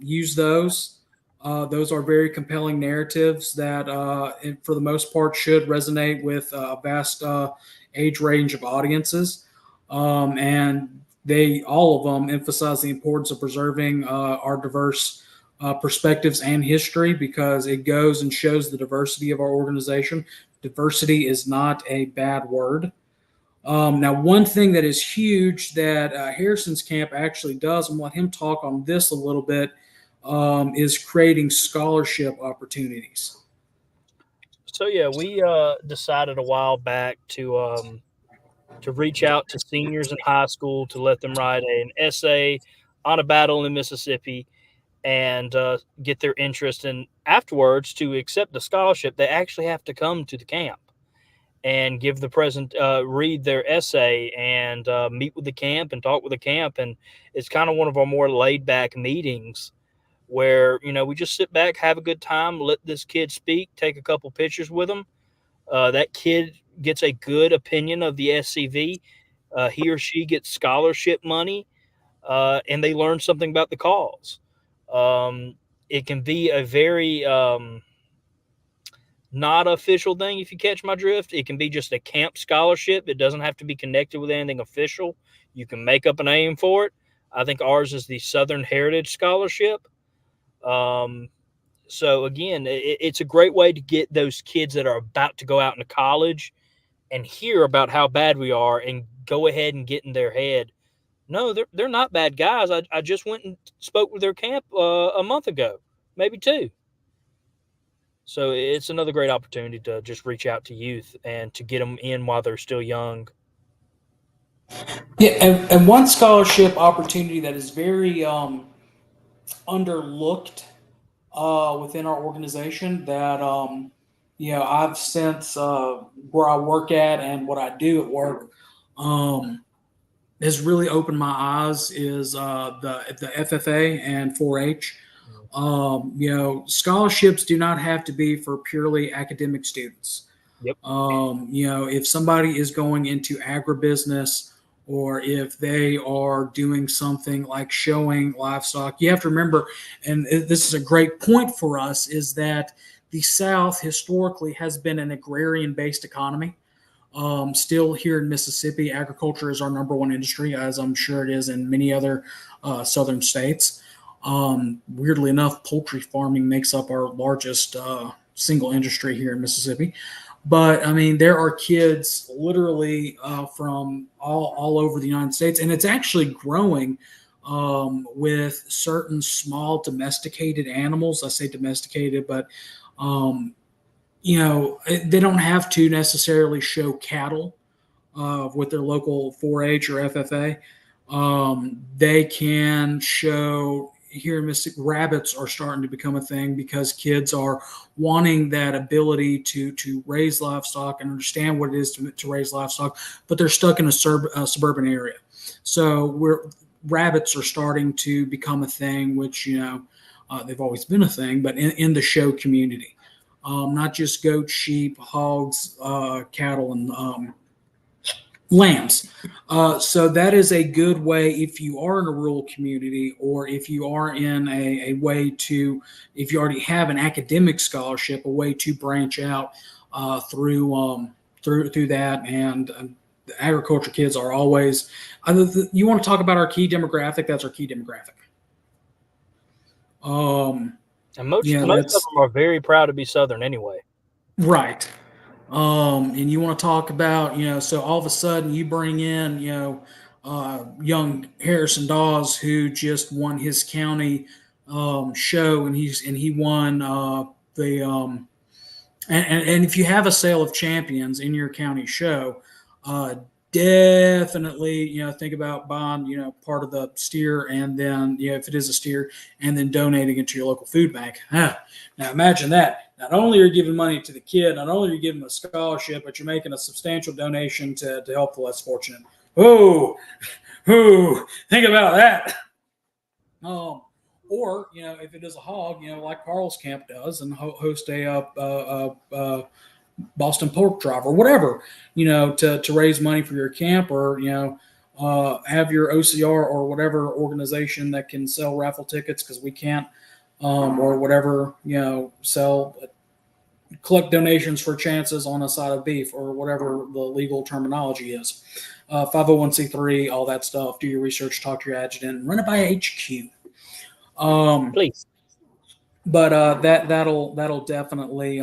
A: Use those. Those are very compelling narratives that, for the most part, should resonate with a vast age range of audiences. And they all of them emphasize the importance of preserving our diverse perspectives and history, because it goes and shows the diversity of our organization. Diversity is not a bad word. Now, one thing that is huge that Harrison's camp actually does, and let him talk on this a little bit, is creating scholarship opportunities.
B: So yeah, we decided a while back to reach out to seniors in high school to let them write an essay on a battle in Mississippi, and get their interest. And afterwards, to accept the scholarship, they actually have to come to the camp and give the present, read their essay, and meet with the camp and talk with the camp. And it's kind of one of our more laid back meetings where we just sit back, have a good time, let this kid speak, take a couple pictures with him. That kid gets a good opinion of the SCV. He or she gets scholarship money, and they learn something about the cause. It can be a very not official thing, if you catch my drift. It can be just a camp scholarship. It doesn't have to be connected with anything official. You can make up a name for it. I think ours is the Southern Heritage Scholarship. So again, it's a great way to get those kids that are about to go out into college and hear about how bad we are, and go ahead and get in their head, no, they're not bad guys. I just went and spoke with their camp a month ago, maybe two. So it's another great opportunity to just reach out to youth and to get them in while they're still young.
A: Yeah, and one scholarship opportunity that is very underlooked within our organization that I've since where I work at and what I do at work has really opened my eyes is the FFA and 4-H. Scholarships do not have to be for purely academic students.
B: Yep.
A: If somebody is going into agribusiness, or if they are doing something like showing livestock, you have to remember, and this is a great point for us, is that the South historically has been an agrarian-based economy. Still here in Mississippi, agriculture is our number one industry, as I'm sure it is in many other southern states. Weirdly enough, poultry farming makes up our largest single industry here in Mississippi. But I mean, there are kids literally from all over the United States, and it's actually growing with certain small domesticated animals. I say domesticated, but they don't have to necessarily show cattle with their local 4-H or FFA. They can show, here in Mississippi, rabbits are starting to become a thing because kids are wanting that ability to raise livestock and understand what it is to raise livestock, but they're stuck in a suburban area. So rabbits are starting to become a thing, which they've always been a thing, but in the show community. not just goats, sheep, hogs, cattle, and lambs. So that is a good way if you are in a rural community, or if you are in a way to, if you already have an academic scholarship, a way to branch out through that. And the agriculture kids are always. You want to talk about our key demographic? That's our key demographic.
B: And most
A: Yeah,
B: of them are very proud to be Southern anyway.
A: right. And you want to talk about, so all of a sudden you bring in, young Harrison Dawes, who just won his county show, and he won the and if you have a sale of champions in your county show, definitely think about buying part of the steer, and then if it is a steer, and then donating it to your local food bank. Now imagine that. Not only are you giving money to the kid, not only are you giving them a scholarship, but you're making a substantial donation to help the less fortunate. Oh, think about that. Or if it is a hog, like Carl's camp does, and host a Boston pork drive or whatever, to raise money for your camp, or have your OCR or whatever organization that can sell raffle tickets, because we can't, or whatever, collect donations for chances on a side of beef, or whatever the legal terminology is. 501c3, all that stuff. Do your research, talk to your adjutant, run it by HQ.
B: Please.
A: But that'll definitely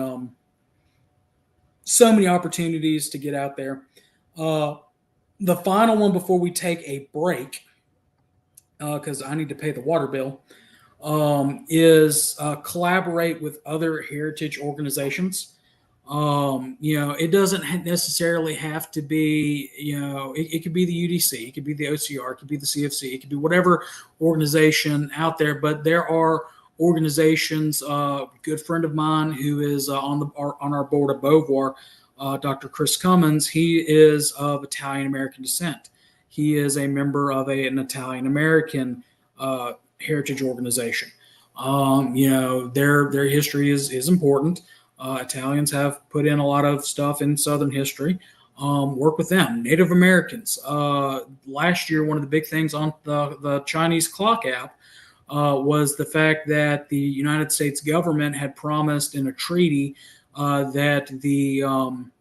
A: so many opportunities to get out there. The final one before we take a break, because I need to pay the water bill, is collaborate with other heritage organizations. It doesn't necessarily have to be, it could be the UDC, it could be the OCR, it could be the CFC, it could be whatever organization out there. But there are organizations. A good friend of mine who is on our board of Beauvoir, Dr. Chris Cummins. He is of Italian American descent. He is a member of an Italian American heritage organization. Their history is important. Italians have put in a lot of stuff in Southern history. Work with them. Native Americans. Last year, one of the big things on the Chinese clock app was the fact that the United States government had promised in a treaty that the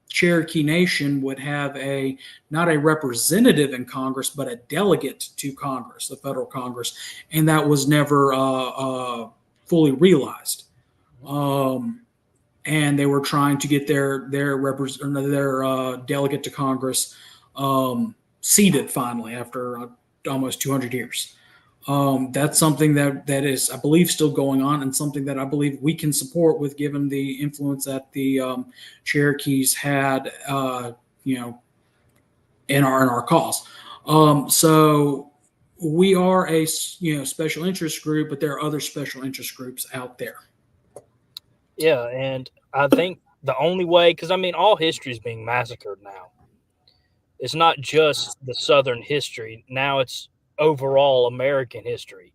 A: Cherokee Nation would have not a representative in Congress, but a delegate to Congress, the federal Congress, and that was never fully realized. And they were trying to get their delegate to Congress seated finally after almost 200 years. That's something that is, I believe, still going on, and something that I believe we can support with, given the influence that the Cherokees had, in our cause. So we are a special interest group, but there are other special interest groups out there.
B: Yeah, and I think the only way, because all history is being massacred now. It's not just the Southern history. Now it's overall American history.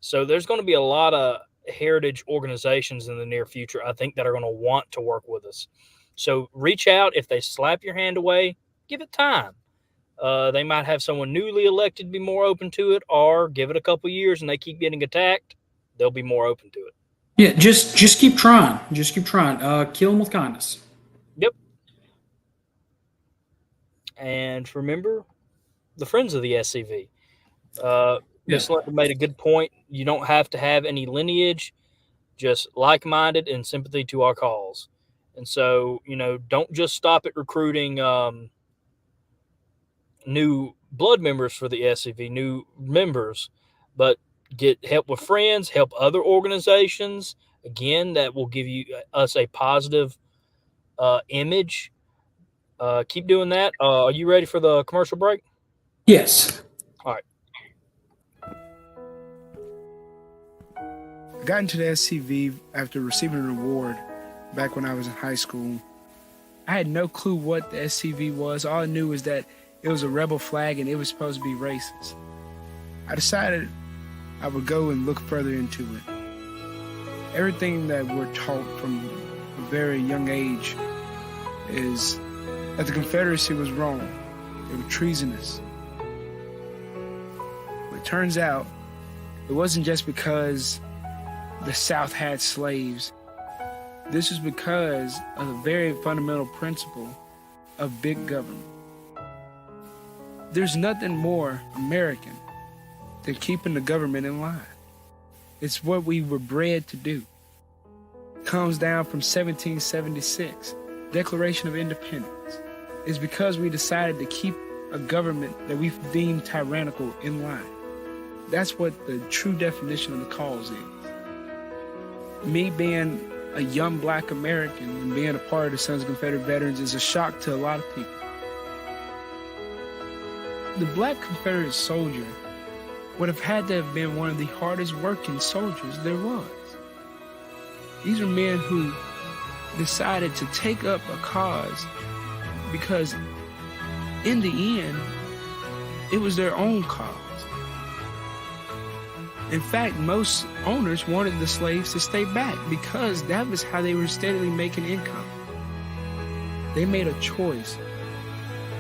B: So there's going to be a lot of heritage organizations in the near future, I think, that are going to want to work with us. So reach out. If they slap your hand away, give it time. They might have someone newly elected be more open to it, or give it a couple years and they keep getting attacked, they'll be more open to it.
A: Yeah, just keep trying. Just keep trying. Kill them with kindness.
B: Yep. And remember, the friends of the SCV. Miss Linda made a good point. You don't have to have any lineage, just like-minded and sympathy to our cause. And so, don't just stop at recruiting new blood members for the SCV, new members, but get help with friends, help other organizations. Again, that will give us a positive image. Keep doing that. Are you ready for the commercial break?
A: Yes.
B: All right.
C: I got into the SCV after receiving an award back when I was in high school. I had no clue what the SCV was. All I knew was that it was a rebel flag and it was supposed to be racist. I decided I would go and look further into it. Everything that we're taught from a very young age is that the Confederacy was wrong. They were treasonous. But it turns out it wasn't just because the South had slaves. This was because of a very fundamental principle of big government. There's nothing more American than keeping the government in line. It's what we were bred to do. It comes down from 1776, Declaration of Independence. It's because we decided to keep a government that we deemed tyrannical in line. That's what the true definition of the cause is. Me being a young Black American and being a part of the Sons of Confederate Veterans is a shock to a lot of people. The Black Confederate soldier would have had to have been one of the hardest working soldiers there was. These are men who decided to take up a cause because in the end, it was their own cause. In fact, most owners wanted the slaves to stay back because that was how they were steadily making income. They made a choice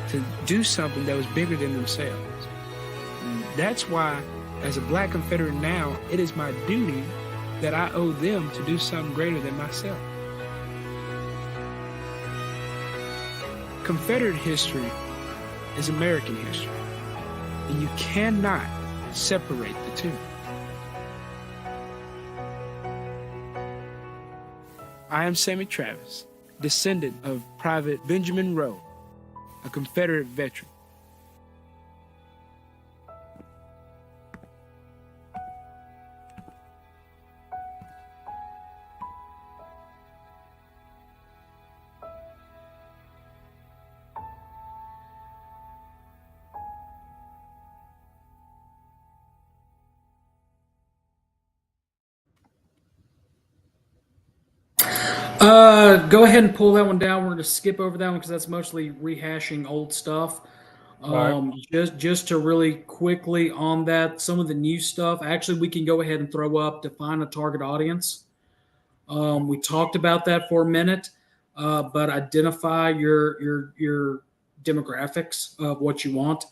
C: to do something that was bigger than themselves. And that's why, as a Black Confederate now, it is my duty that I owe them to do something greater than myself. Confederate history is American history, and you cannot separate the two. I am Sammy Travis, descendant of Private Benjamin Rowe, a Confederate veteran.
A: Go ahead and pull that one down. We're going to skip over that one because that's mostly rehashing old stuff.
B: Right.
A: Just to really quickly on that, some of the new stuff. Actually, we can go ahead and throw up define a target audience. We talked about that for a minute, but identify your demographics of what you want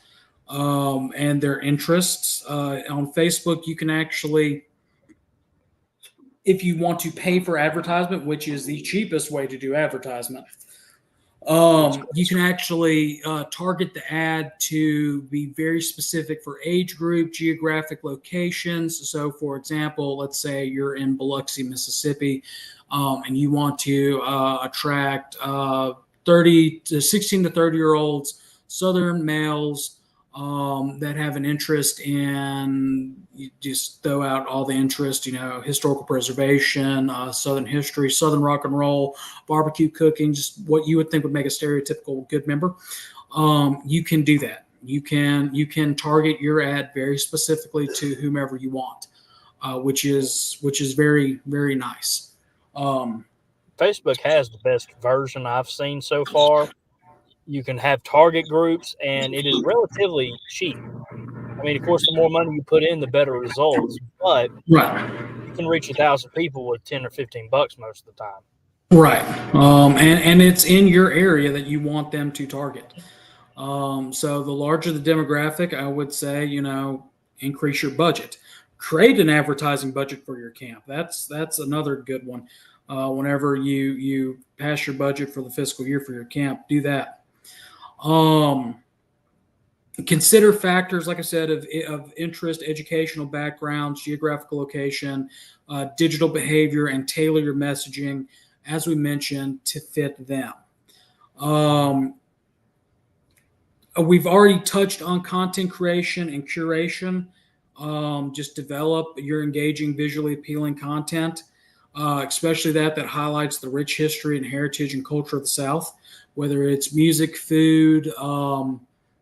A: and their interests. On Facebook, you can actually, if you want to pay for advertisement, which is the cheapest way to do advertisement, you can actually target the ad to be very specific for age group, geographic locations. So, for example, let's say you're in Biloxi, Mississippi, and you want to attract 16 to 30-year-olds, Southern males that have an interest in, you just throw out all the interest, historical preservation, Southern history, Southern rock and roll, barbecue cooking, just what you would think would make a stereotypical good member. You can do that. You can target your ad very specifically to whomever you want, which is very, very nice.
B: Facebook has the best version I've seen so far. You can have target groups, and it is relatively cheap. I mean, of course, the more money you put in, the better results. But
A: Right.
B: you can reach 1,000 people with $10 or $15 most of the time.
A: Right. And it's in your area that you want them to target. So the larger the demographic, I would say, increase your budget. Create an advertising budget for your camp. That's another good one. Whenever you pass your budget for the fiscal year for your camp, do that. Consider factors, like I said, of interest, educational backgrounds, geographical location, digital behavior, and tailor your messaging, as we mentioned, to fit them. We've already touched on content creation and curation. Just develop your engaging, visually appealing content, especially that highlights the rich history and heritage and culture of the South, whether it's music, food,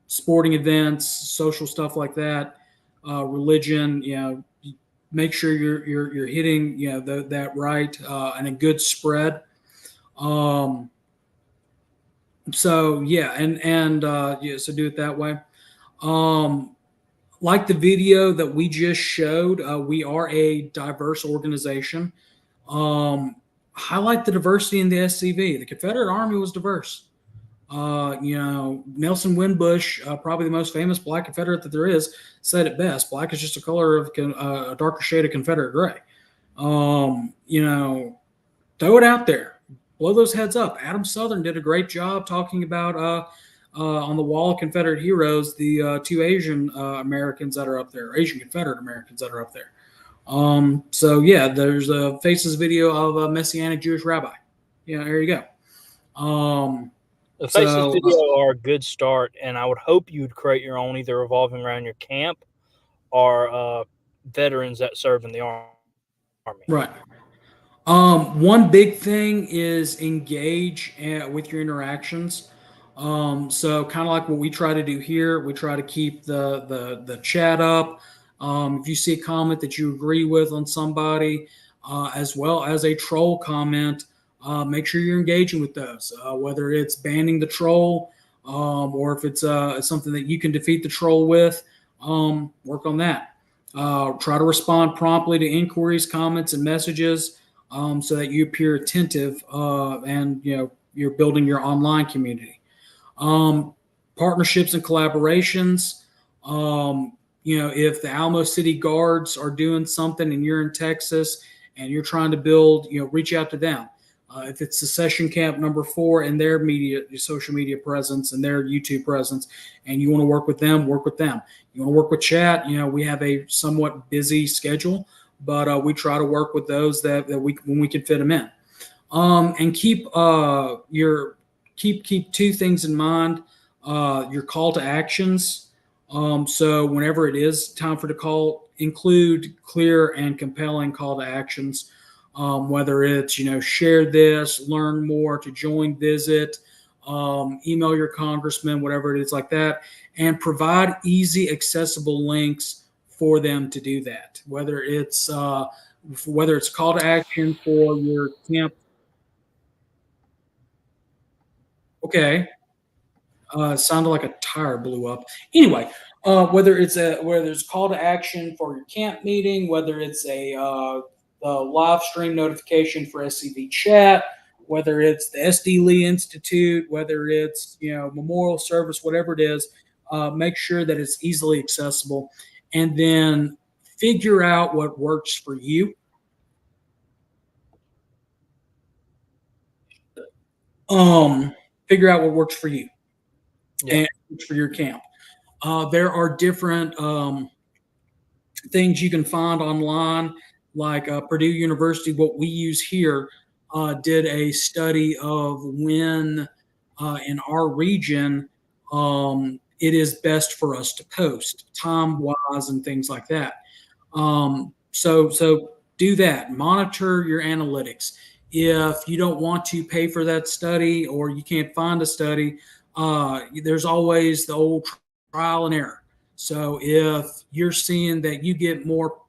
A: sporting events, social stuff like that, religion. Make sure you're hitting that right and a good spread. So do it that way. Like the video that we just showed, we are a diverse organization. highlight the diversity in the SCV. The Confederate Army was diverse. Nelson Winbush, probably the most famous Black Confederate that there is, said it best: "Black is just a color of a darker shade of Confederate gray." Throw it out there, blow those heads up. Adam Southern did a great job talking about on the wall of Confederate heroes, the two Asian Americans that are up there, Asian Confederate Americans that are up there. There's a Faces video of a Messianic Jewish rabbi. There you go.
B: The Faces video are a good start, and I would hope you'd create your own, either revolving around your camp or veterans that serve in the Army.
A: Right. One big thing is engage with your interactions. So kind of like what we try to do here, we try to keep the chat up. If you see a comment that you agree with on somebody, as well as a troll comment, make sure you're engaging with those, whether it's banning the troll or if it's something that you can defeat the troll with, work on that. Try to respond promptly to inquiries, comments, and messages so that you appear attentive and you're building your online community. Partnerships and collaborations. If the Alamo City Guards are doing something and you're in Texas and you're trying to build, reach out to them. If it's Secession Camp number 4 and their social media presence and their YouTube presence, and you want to work with them, work with them. You want to work with chat, we have a somewhat busy schedule, but we try to work with those that when we can fit them in. And keep two things in mind. Your call to actions. So whenever it is time for the call, include clear and compelling call to actions. Whether it's, share this, learn more, to join, visit, email your congressman, whatever it is like that, and provide easy, accessible links for them to do that. Whether it's call to action for your camp. Okay. Sounded like a tire blew up. Anyway, whether it's a call to action for your camp meeting, whether it's a live stream notification for SCV chat, whether it's the SD Lee Institute, whether it's memorial service, whatever it is, make sure that it's easily accessible, and then figure out what works for you. Figure out what works for you. Yeah. And for your camp. There are different things you can find online, like Purdue University. What we use here did a study of when in our region it is best for us to post, time-wise and things like that. So do that. Monitor your analytics. If you don't want to pay for that study or you can't find a study, there's always the old trial and error. So if you're seeing that you get more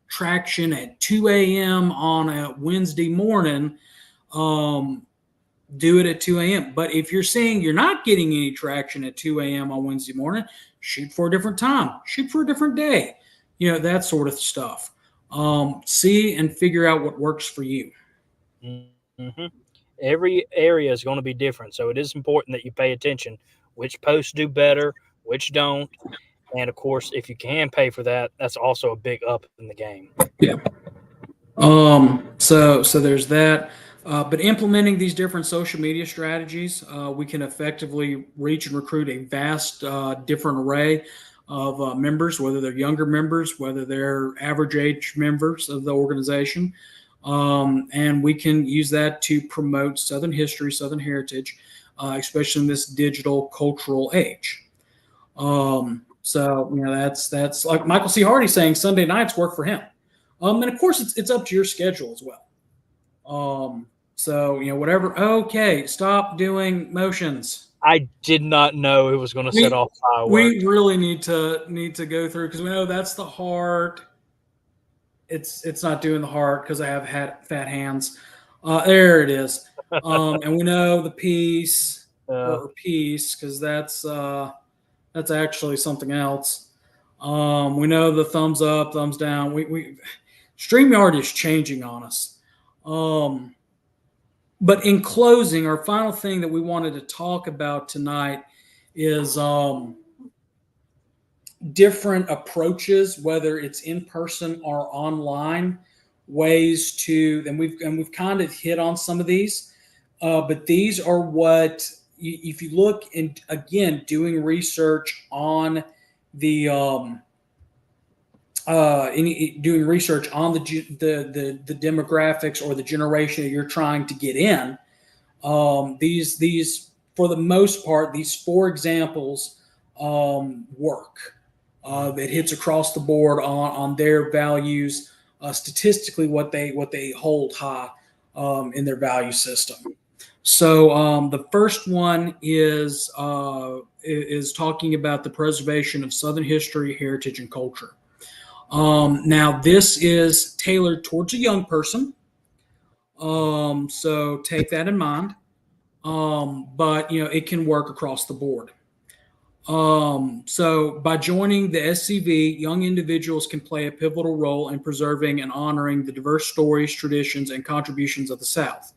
A: traction at 2 a.m. on a Wednesday morning, do it at 2 a.m. But if you're seeing you're not getting any traction at 2 a.m. on Wednesday morning, shoot for a different time, shoot for a different day, that sort of stuff. See and figure out what works for you.
B: Mm-hmm. Every area is going to be different, so it is important that you pay attention which posts do better, which don't, and of course, if you can pay for that, that's also a big up in the game.
A: Yeah. So there's that. But implementing these different social media strategies, we can effectively reach and recruit a vast, different array of members, whether they're younger members, whether they're average age members of the organization. And we can use that to promote Southern history, Southern heritage, especially in this digital cultural age. So that's like Michael C. Hardy saying Sunday nights work for him. And of course it's up to your schedule as well. So whatever. Okay, stop doing motions.
B: I did not know it was going to set off fireworks.
A: We really need to go through, because we know that's the heart. It's not doing the heart because I have fat hands. There it is. And we know the peace or peace, because that's actually something else. We know the thumbs up, thumbs down. We StreamYard is changing on us. But in closing, our final thing that we wanted to talk about tonight is different approaches, whether it's in person or online, ways to, and we've kind of hit on some of these, but these are what, if you look and again doing research on the doing research on the demographics or the generation that you're trying to get in. These for the most part, these four examples work. That hits across the board on their values, statistically what they hold high in their value system. So the first one is talking about the preservation of Southern history, heritage, and culture. Now, this is tailored towards a young person, so take that in mind. But it can work across the board. So by joining the SCV, young individuals can play a pivotal role in preserving and honoring the diverse stories, traditions, and contributions of the South.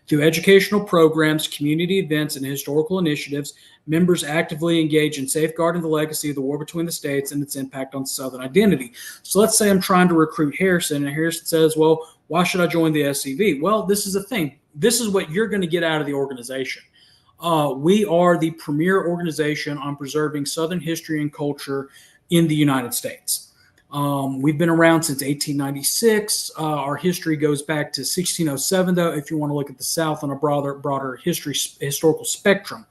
A: Through educational programs, community events, and historical initiatives, members actively engage in safeguarding the legacy of the war between the states and its impact on Southern identity. So let's say I'm trying to recruit Harrison, and Harrison says, well, why should I join the SCV? Well, this is the thing. This is what you're going to get out of the organization. We are the premier organization on preserving Southern history and culture in the United States. We've been around since 1896. Our history goes back to 1607, though, if you want to look at the South on a broader historical spectrum.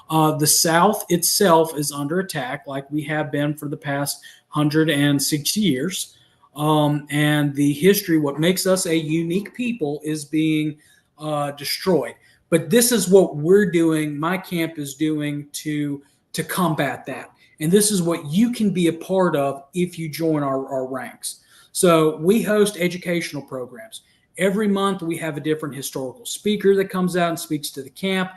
A: The South itself is under attack, like we have been for the past 160 years. And the history, what makes us a unique people, is being destroyed. But this is what we're doing, my camp is doing to combat that. And this is what you can be a part of if you join our ranks. So we host educational programs. Every month we have a different historical speaker that comes out and speaks to the camp.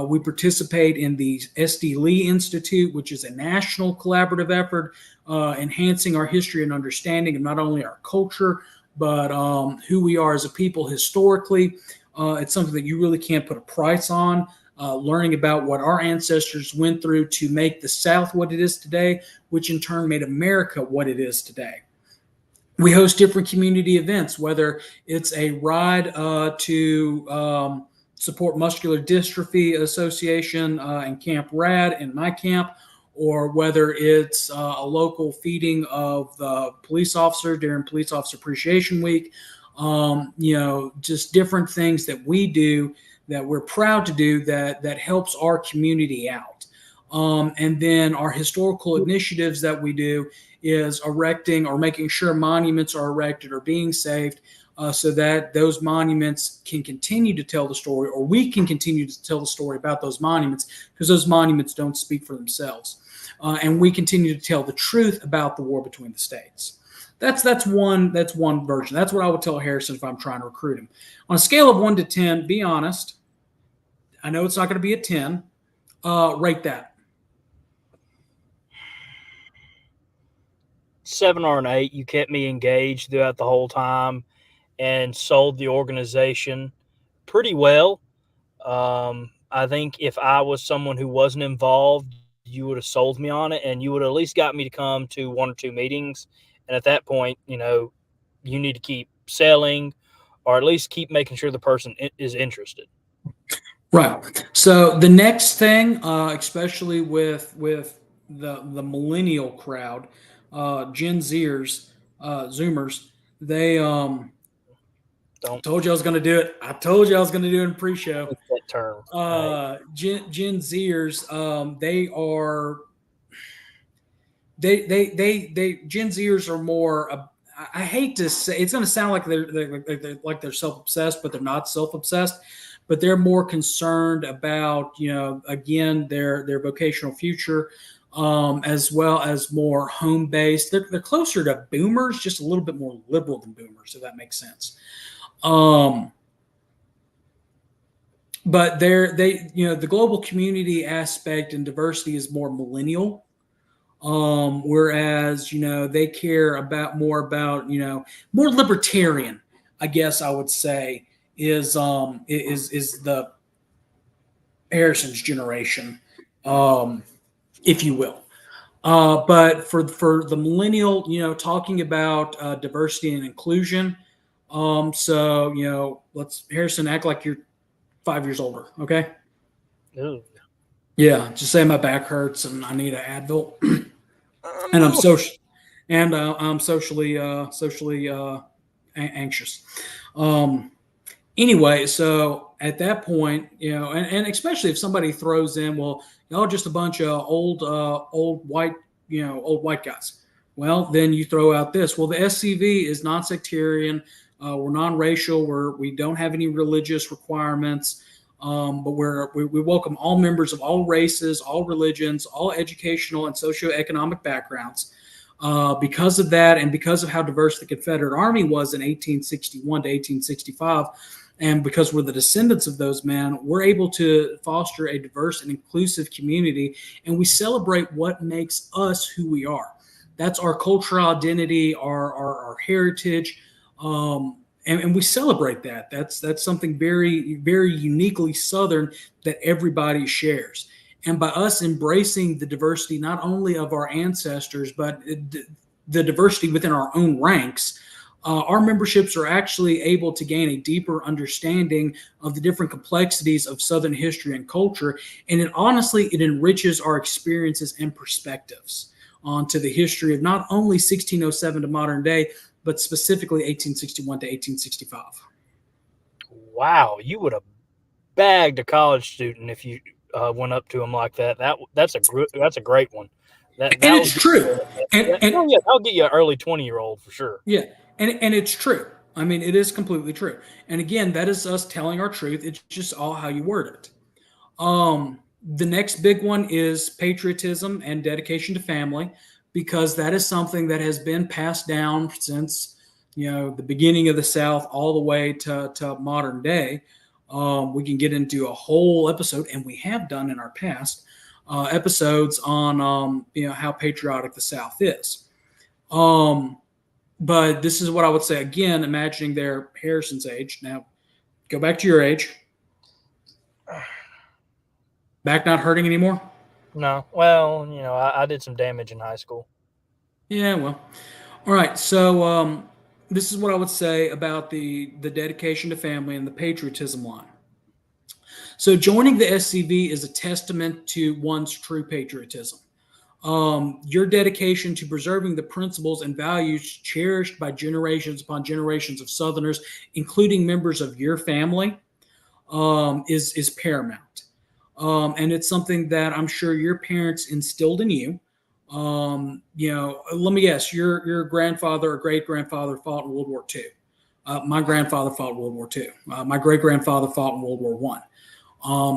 A: We participate in the SD Lee Institute, which is a national collaborative effort enhancing our history and understanding of not only our culture, but who we are as a people historically. It's something that you really can't put a price on. Learning about what our ancestors went through to make the South what it is today, which in turn made America what it is today. We host different community events, whether it's a ride to support Muscular Dystrophy Association and Camp RAD in my camp, or whether it's a local feeding of the police officer during Police Officer Appreciation Week. Just different things that we do that we're proud to do that helps our community out. And then our historical initiatives that we do is erecting or making sure monuments are erected or being saved so that those monuments can continue to tell the story, or we can continue to tell the story about those monuments, because those monuments don't speak for themselves. And we continue to tell the truth about the war between the states. That's one version. That's what I would tell Harrison if I'm trying to recruit him. On a scale of 1 to 10, be honest. I know it's not going to be a 10. Rate that.
B: 7 or an 8. You kept me engaged throughout the whole time and sold the organization pretty well. I think if I was someone who wasn't involved, you would have sold me on it, and you would have at least got me to come to 1 or 2 meetings. And at that point, you need to keep selling, or at least keep making sure the person is interested.
A: Right. So the next thing, especially with the millennial crowd, Gen Zers, Zoomers, they told you I was going to do it. I told you I was going to do it in pre-show.
B: That term.
A: Gen Zers, Gen Zers are more. I hate to say, it's going to sound like they're self-obsessed, but they're not self-obsessed. But they're more concerned about, again, their vocational future, as well as more home-based. They're closer to boomers, just a little bit more liberal than boomers, if that makes sense. But the global community aspect and diversity is more millennial. Whereas, they care more about, more libertarian, I guess I would say, is the Harrison's generation, if you will. But for the millennial, talking about diversity and inclusion. So let's Harrison act like you're 5 years older, okay?
B: Ooh.
A: Yeah, just say my back hurts and I need an Advil, and I'm socially anxious. Anyway, so at that point, and especially if somebody throws in, well, y'all just a bunch of old white guys. Well, then you throw out this. Well, the SCV is non-sectarian. We're non-racial. We don't have any religious requirements. But we welcome all members of all races, all religions, all educational and socioeconomic backgrounds. Because of that, and because of how diverse the Confederate Army was in 1861 to 1865, and because we're the descendants of those men, we're able to foster a diverse and inclusive community, and we celebrate what makes us who we are. That's our cultural identity, our heritage, and we celebrate that. That's something very, very uniquely Southern that everybody shares. And by us embracing the diversity, not only of our ancestors, but the diversity within our own ranks, our memberships are actually able to gain a deeper understanding of the different complexities of Southern history and culture. And it enriches our experiences and perspectives onto the history of not only 1607 to modern day, but specifically 1861 to 1865.
B: Wow, you would have bagged a college student if you went up to him like that. That's a great one.
A: And it's true.
B: I'll get you an early 20-year-old for sure.
A: Yeah, and it's true. I mean, it is completely true. And again, that is us telling our truth. It's just all how you word it. The next big one is patriotism and dedication to family, because that is something that has been passed down since the beginning of the South all the way to modern day. We can get into a whole episode, and we have done in our past episodes on how patriotic the South is. But this is what I would say again, imagining they're Harrison's age. Now, go back to your age. Back not hurting anymore?
B: No. Well, I did some damage in high school.
A: Yeah, well. All right. So this is what I would say about the dedication to family and the patriotism line. So joining the SCV is a testament to one's true patriotism. Your dedication to preserving the principles and values cherished by generations upon generations of Southerners, including members of your family, is paramount. And it's something that I'm sure your parents instilled in you. Let me guess, your grandfather or great grandfather fought in World War II. My grandfather fought in World War II. My great grandfather fought in World War I.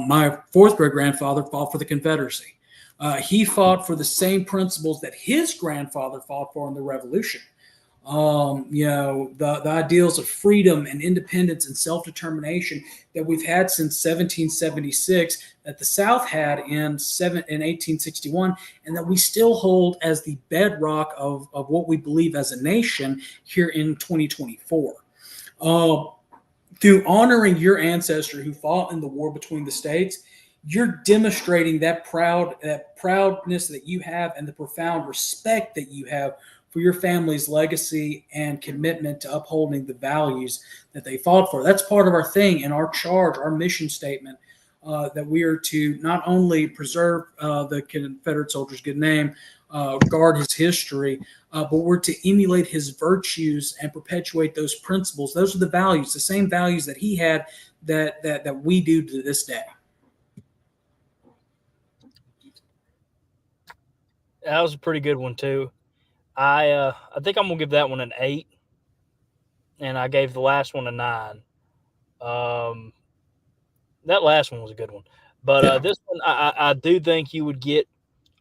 A: My fourth great grandfather fought for the Confederacy. He fought for the same principles that his grandfather fought for in the Revolution. The ideals of freedom and independence and self-determination that we've had since 1776, that the South had in 1861, and that we still hold as the bedrock of what we believe as a nation here in 2024. Through honoring your ancestor who fought in the war between the states, you're demonstrating that proudness that you have and the profound respect that you have for your family's legacy and commitment to upholding the values that they fought for. That's part of our thing and our charge, our mission statement, that we are to not only preserve the Confederate soldier's good name, guard his history, but we're to emulate his virtues and perpetuate those principles. Those are the values, the same values that he had that we do to this day.
B: That was a pretty good one too. I think I'm gonna give that one an 8, and I gave the last one a 9. That last one was a good one, but this one I do think you would get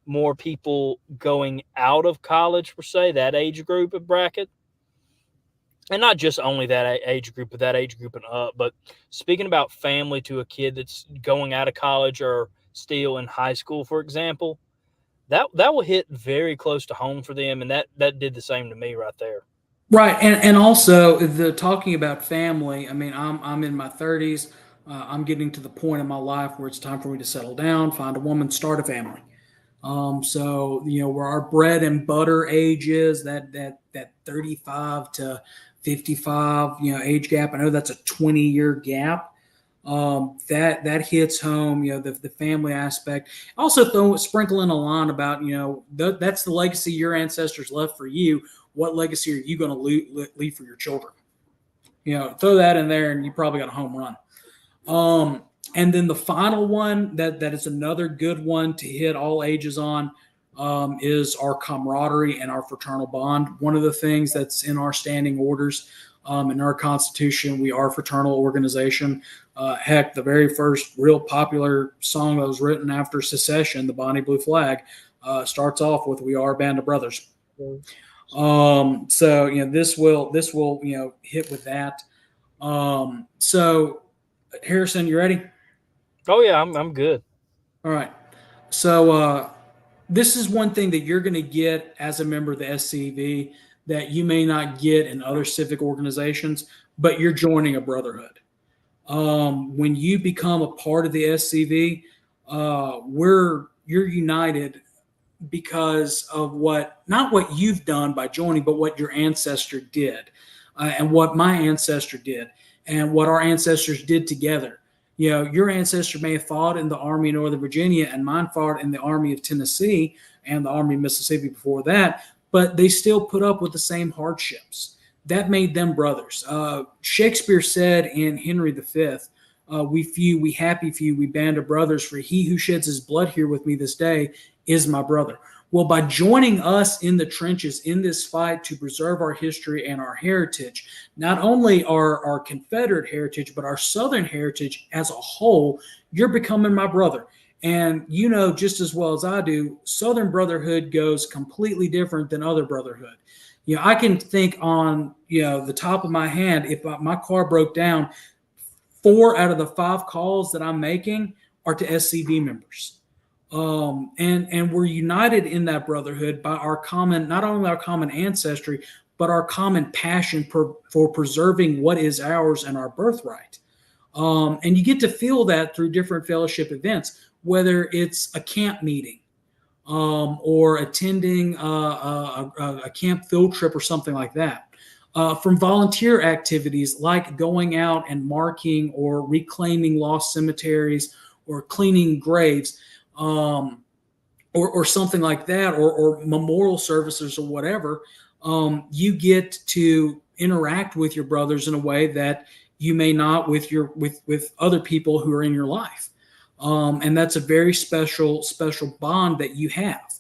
B: more people going out of college per se, that age group of bracket, and not just only that age group, but that age group and up. But speaking about family to a kid that's going out of college or still in high school, for example. That will hit very close to home for them, and that did the same to me right there.
A: Right, and also the talking about family. I mean, I'm in my 30s. I'm getting to the point in my life where it's time for me to settle down, find a woman, start a family. So where our bread and butter age is that 35 to 55 age gap. I know that's a 20-year gap. That hits home. The family aspect. Also, sprinkle in a line about that's the legacy your ancestors left for you. What legacy are you going to leave for your children? Throw that in there, and you probably got a home run. And then the final one that is another good one to hit all ages on is our camaraderie and our fraternal bond. One of the things that's in our standing orders in our Constitution, we are a fraternal organization. Heck, the very first real popular song that was written after secession, the Bonnie Blue Flag, starts off with "We are a band of brothers." So this will hit with that. So Harrison, you ready?
B: Oh yeah, I'm good.
A: All right. So this is one thing that you're going to get as a member of the SCV that you may not get in other civic organizations, but you're joining a brotherhood. When you become a part of the SCV, you're united because of not what you've done by joining, but what your ancestor did, and what my ancestor did, and what our ancestors did together. Your ancestor may have fought in the Army of Northern Virginia, and mine fought in the Army of Tennessee and the Army of Mississippi before that, but they still put up with the same hardships. That made them brothers. Shakespeare said in Henry V, we happy few, we band of brothers, for he who sheds his blood here with me this day is my brother. Well, by joining us in the trenches in this fight to preserve our history and our heritage, not only our Confederate heritage, but our Southern heritage as a whole, you're becoming my brother. And just as well as I do, Southern brotherhood goes completely different than other brotherhood. I can think on the top of my hand, if my car broke down, 4 out of the 5 calls that I'm making are to SCV members. And we're united in that brotherhood by not only our common ancestry, but our common passion for preserving what is ours and our birthright. And you get to feel that through different fellowship events, whether it's a camp meeting, or attending a camp field trip or something like that. From volunteer activities like going out and marking or reclaiming lost cemeteries or cleaning graves, or something like that, or memorial services or whatever. You get to interact with your brothers in a way that you may not with other people who are in your life. And that's a very special bond that you have.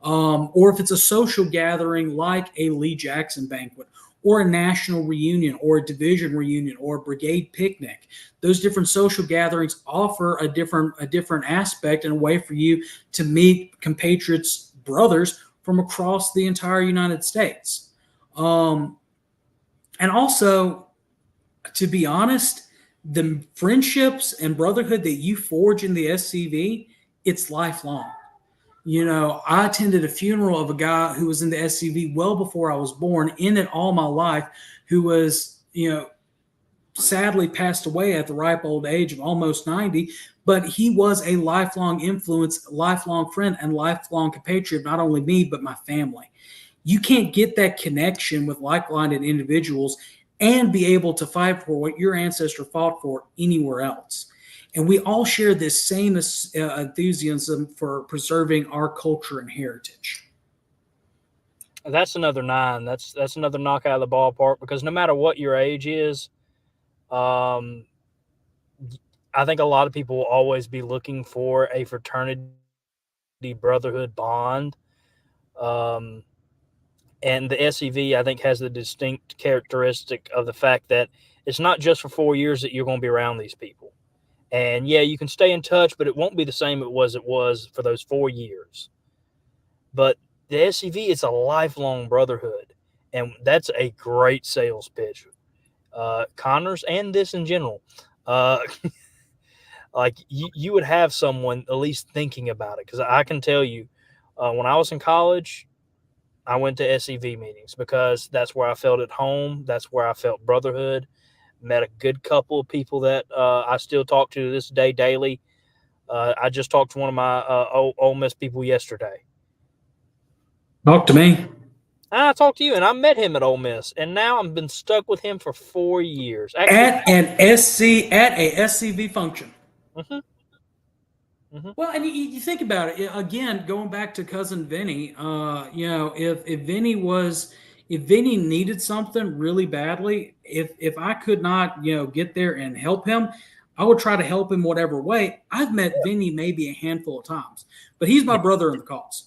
A: Or if it's a social gathering like a Lee Jackson banquet, or a national reunion, or a division reunion, or a brigade picnic, those different social gatherings offer a different aspect and a way for you to meet compatriots, brothers from across the entire United States. And also, to be honest, the friendships and brotherhood that you forge in the SCV, it's lifelong. I attended a funeral of a guy who was in the SCV well before I was born, in it all my life, who was, sadly passed away at the ripe old age of almost 90, but he was a lifelong influence, lifelong friend, and lifelong compatriot, not only me, but my family. You can't get that connection with like-minded individuals and be able to fight for what your ancestor fought for anywhere else. And we all share this same enthusiasm for preserving our culture and heritage.
B: That's another 9. That's another knock out of the ballpark, because no matter what your age is, I think a lot of people will always be looking for a fraternity brotherhood bond. And the SCV, I think, has the distinct characteristic of the fact that it's not just for 4 years that you're going to be around these people. And yeah, you can stay in touch, but it won't be the same it was for those 4 years. But the SCV is a lifelong brotherhood, and that's a great sales pitch. Connors and this in general, like you would have someone at least thinking about it, because I can tell you, when I was in college, I went to SCV meetings because that's where I felt at home. That's where I felt brotherhood. Met a good couple of people that I still talk to this day daily. I just talked to one of my Ole Miss people yesterday.
A: Talk to me.
B: I talked to you, and I met him at Ole Miss, and now I've been stuck with him for 4 years. Actually,
A: At a SCV function.
B: mm-hmm, mm-hmm.
A: Well, and you think about it again, going back to cousin Vinny. If Vinny needed something really badly, if I could not get there and help him, I would try to help him whatever way. I've met Vinny maybe a handful of times, but he's my brother in the cause.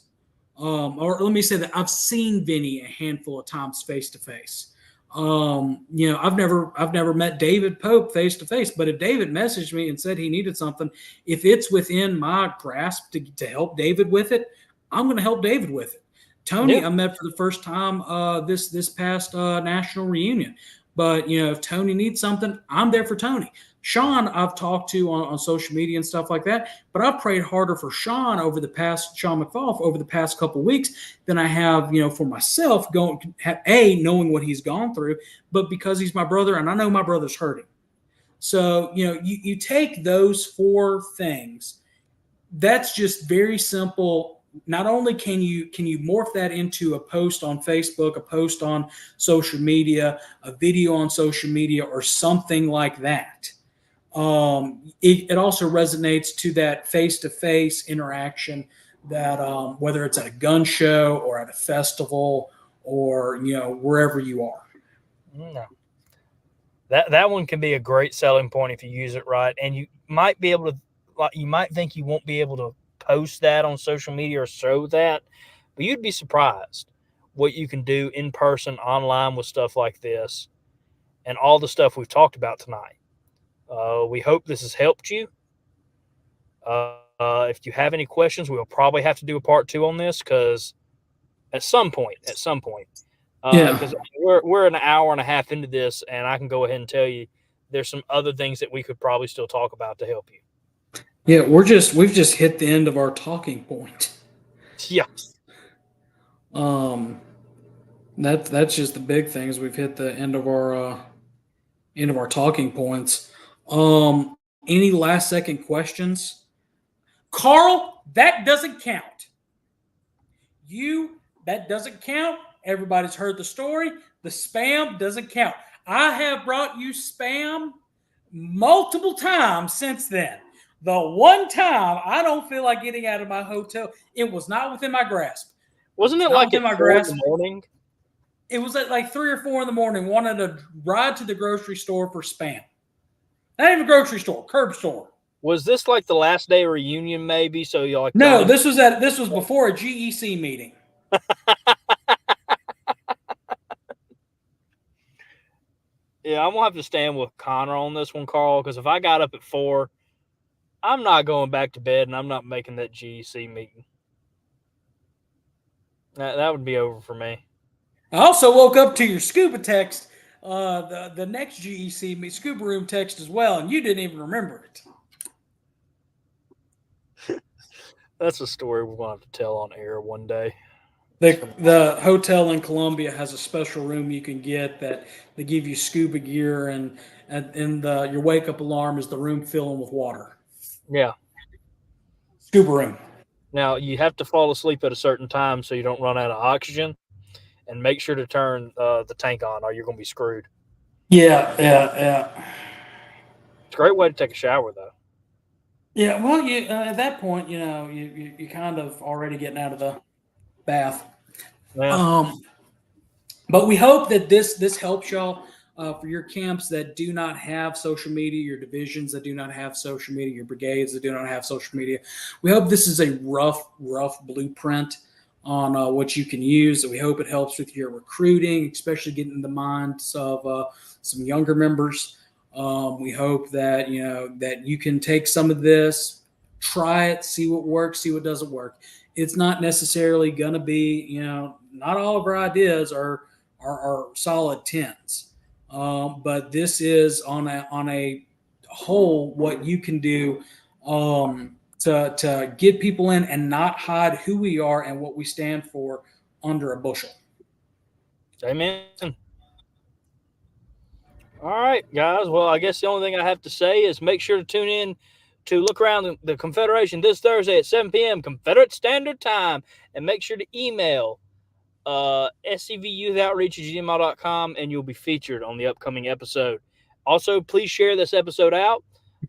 A: Or let me say that I've seen Vinny a handful of times face to face. I've never met David Pope face to face, but if David messaged me and said he needed something, if it's within my grasp to help David with it, I'm going to help David with it. Tony, I met for the first time this past national reunion. But if Tony needs something, I'm there for Tony. Sean, I've talked to on social media and stuff like that, but I've prayed harder for Sean McFall over the past couple of weeks than I have, for myself knowing what he's gone through, but because he's my brother and I know my brother's hurting. So, you take those 4 things. That's just very simple. Not only can you morph that into a post on Facebook, a post on social media, a video on social media, or something like that. It also resonates to that face-to-face interaction that whether it's at a gun show or at a festival or wherever you are.
B: No. That one can be a great selling point if you use it right, and you might be able to. You might think you won't be able to post that on social media or show that, but you'd be surprised what you can do in person, online with stuff like this, and all the stuff we've talked about tonight. We hope this has helped you. If you have any questions, we'll probably have to do a part 2 on this because at some point, because we're an hour and a half into this, and I can go ahead and tell you there's some other things that we could probably still talk about to help you.
A: Yeah, we've just hit the end of our talking point.
B: Yeah.
A: That's just the big thing is we've hit the end of our talking points. Any last second questions? Carl, that doesn't count. That doesn't count. Everybody's heard the story. The spam doesn't count. I have brought you spam multiple times since then. The one time I don't feel like getting out of my hotel, it was not within my grasp.
B: Wasn't it like at 4 in the morning?
A: It was at like 3 or 4 in the morning. Wanted to ride to the grocery store for spam. Not even a grocery store, curb store.
B: Was this like the last day of reunion, maybe? So you're like,
A: no, this was before a GEC meeting.
B: Yeah, I'm gonna have to stand with Connor on this one, Carl, because if I got up at 4, I'm not going back to bed and I'm not making that GEC meeting. That would be over for me.
A: I also woke up to your scuba text, the next GEC scuba room text as well, and you didn't even remember it.
B: That's a story we're going to have to tell on air one day.
A: The hotel in Columbia has a special room you can get that they give you scuba gear, and your wake up alarm is the room filling with water.
B: Yeah.
A: Scuba room.
B: Now, you have to fall asleep at a certain time so you don't run out of oxygen, and make sure to turn the tank on or you're going to be screwed.
A: Yeah.
B: It's a great way to take a shower, though.
A: Yeah, well, at that point, you kind of already getting out of the bath.
B: Yeah.
A: But we hope that this helps y'all for your camps that do not have social media, your divisions that do not have social media, your brigades that do not have social media. We hope this is a rough blueprint on what you can use. We hope it helps with your recruiting, especially getting in the minds of some younger members. We hope that that you can take some of this, try it, see what works, see what doesn't work. It's not necessarily going to be, not all of our ideas are solid 10s, but this is on a whole what you can do to get people in and not hide who we are and what we stand for under a bushel.
B: Amen. All right, guys. Well, I guess the only thing I have to say is make sure to tune in to Look Around the Confederation this Thursday at 7 p.m. Confederate Standard Time. And make sure to email scvyouthOutreach@gmail.com, and you'll be featured on the upcoming episode. Also, please share this episode out.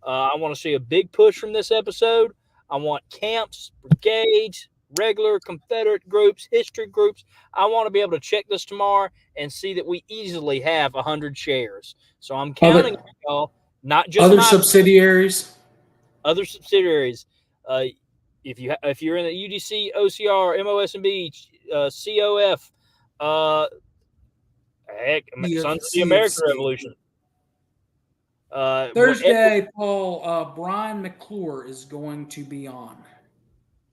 B: I want to see a big push from this episode. I want camps, brigades, regular Confederate groups, history groups. I want to be able to check this tomorrow and see that we easily have 100 shares. So I'm counting on y'all, not just
A: other subsidiaries.
B: Other subsidiaries. If you're in the UDC, OCR, MOSB, COF, Sons of the American Revolution.
A: Thursday, Paul, Brian McClure is going to be on.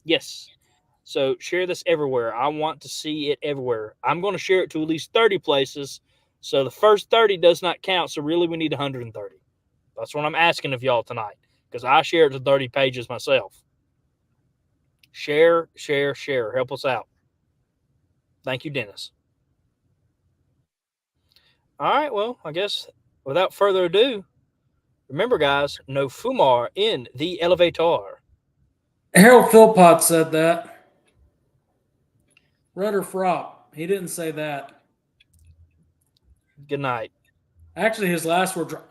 B: Yes. So share this everywhere. I want to see it everywhere. I'm going to share it to at least 30 places. So the first 30 does not count. So really we need 130. That's what I'm asking of y'all tonight, because I share it to 30 pages myself. Share, share, share. Help us out. Thank you, Dennis. All right. Well, I guess without further ado, remember, guys, no fumar in the elevator.
A: Harold Philpott said that. Rudder Frop. He didn't say that.
B: Good night.
A: Actually, his last words were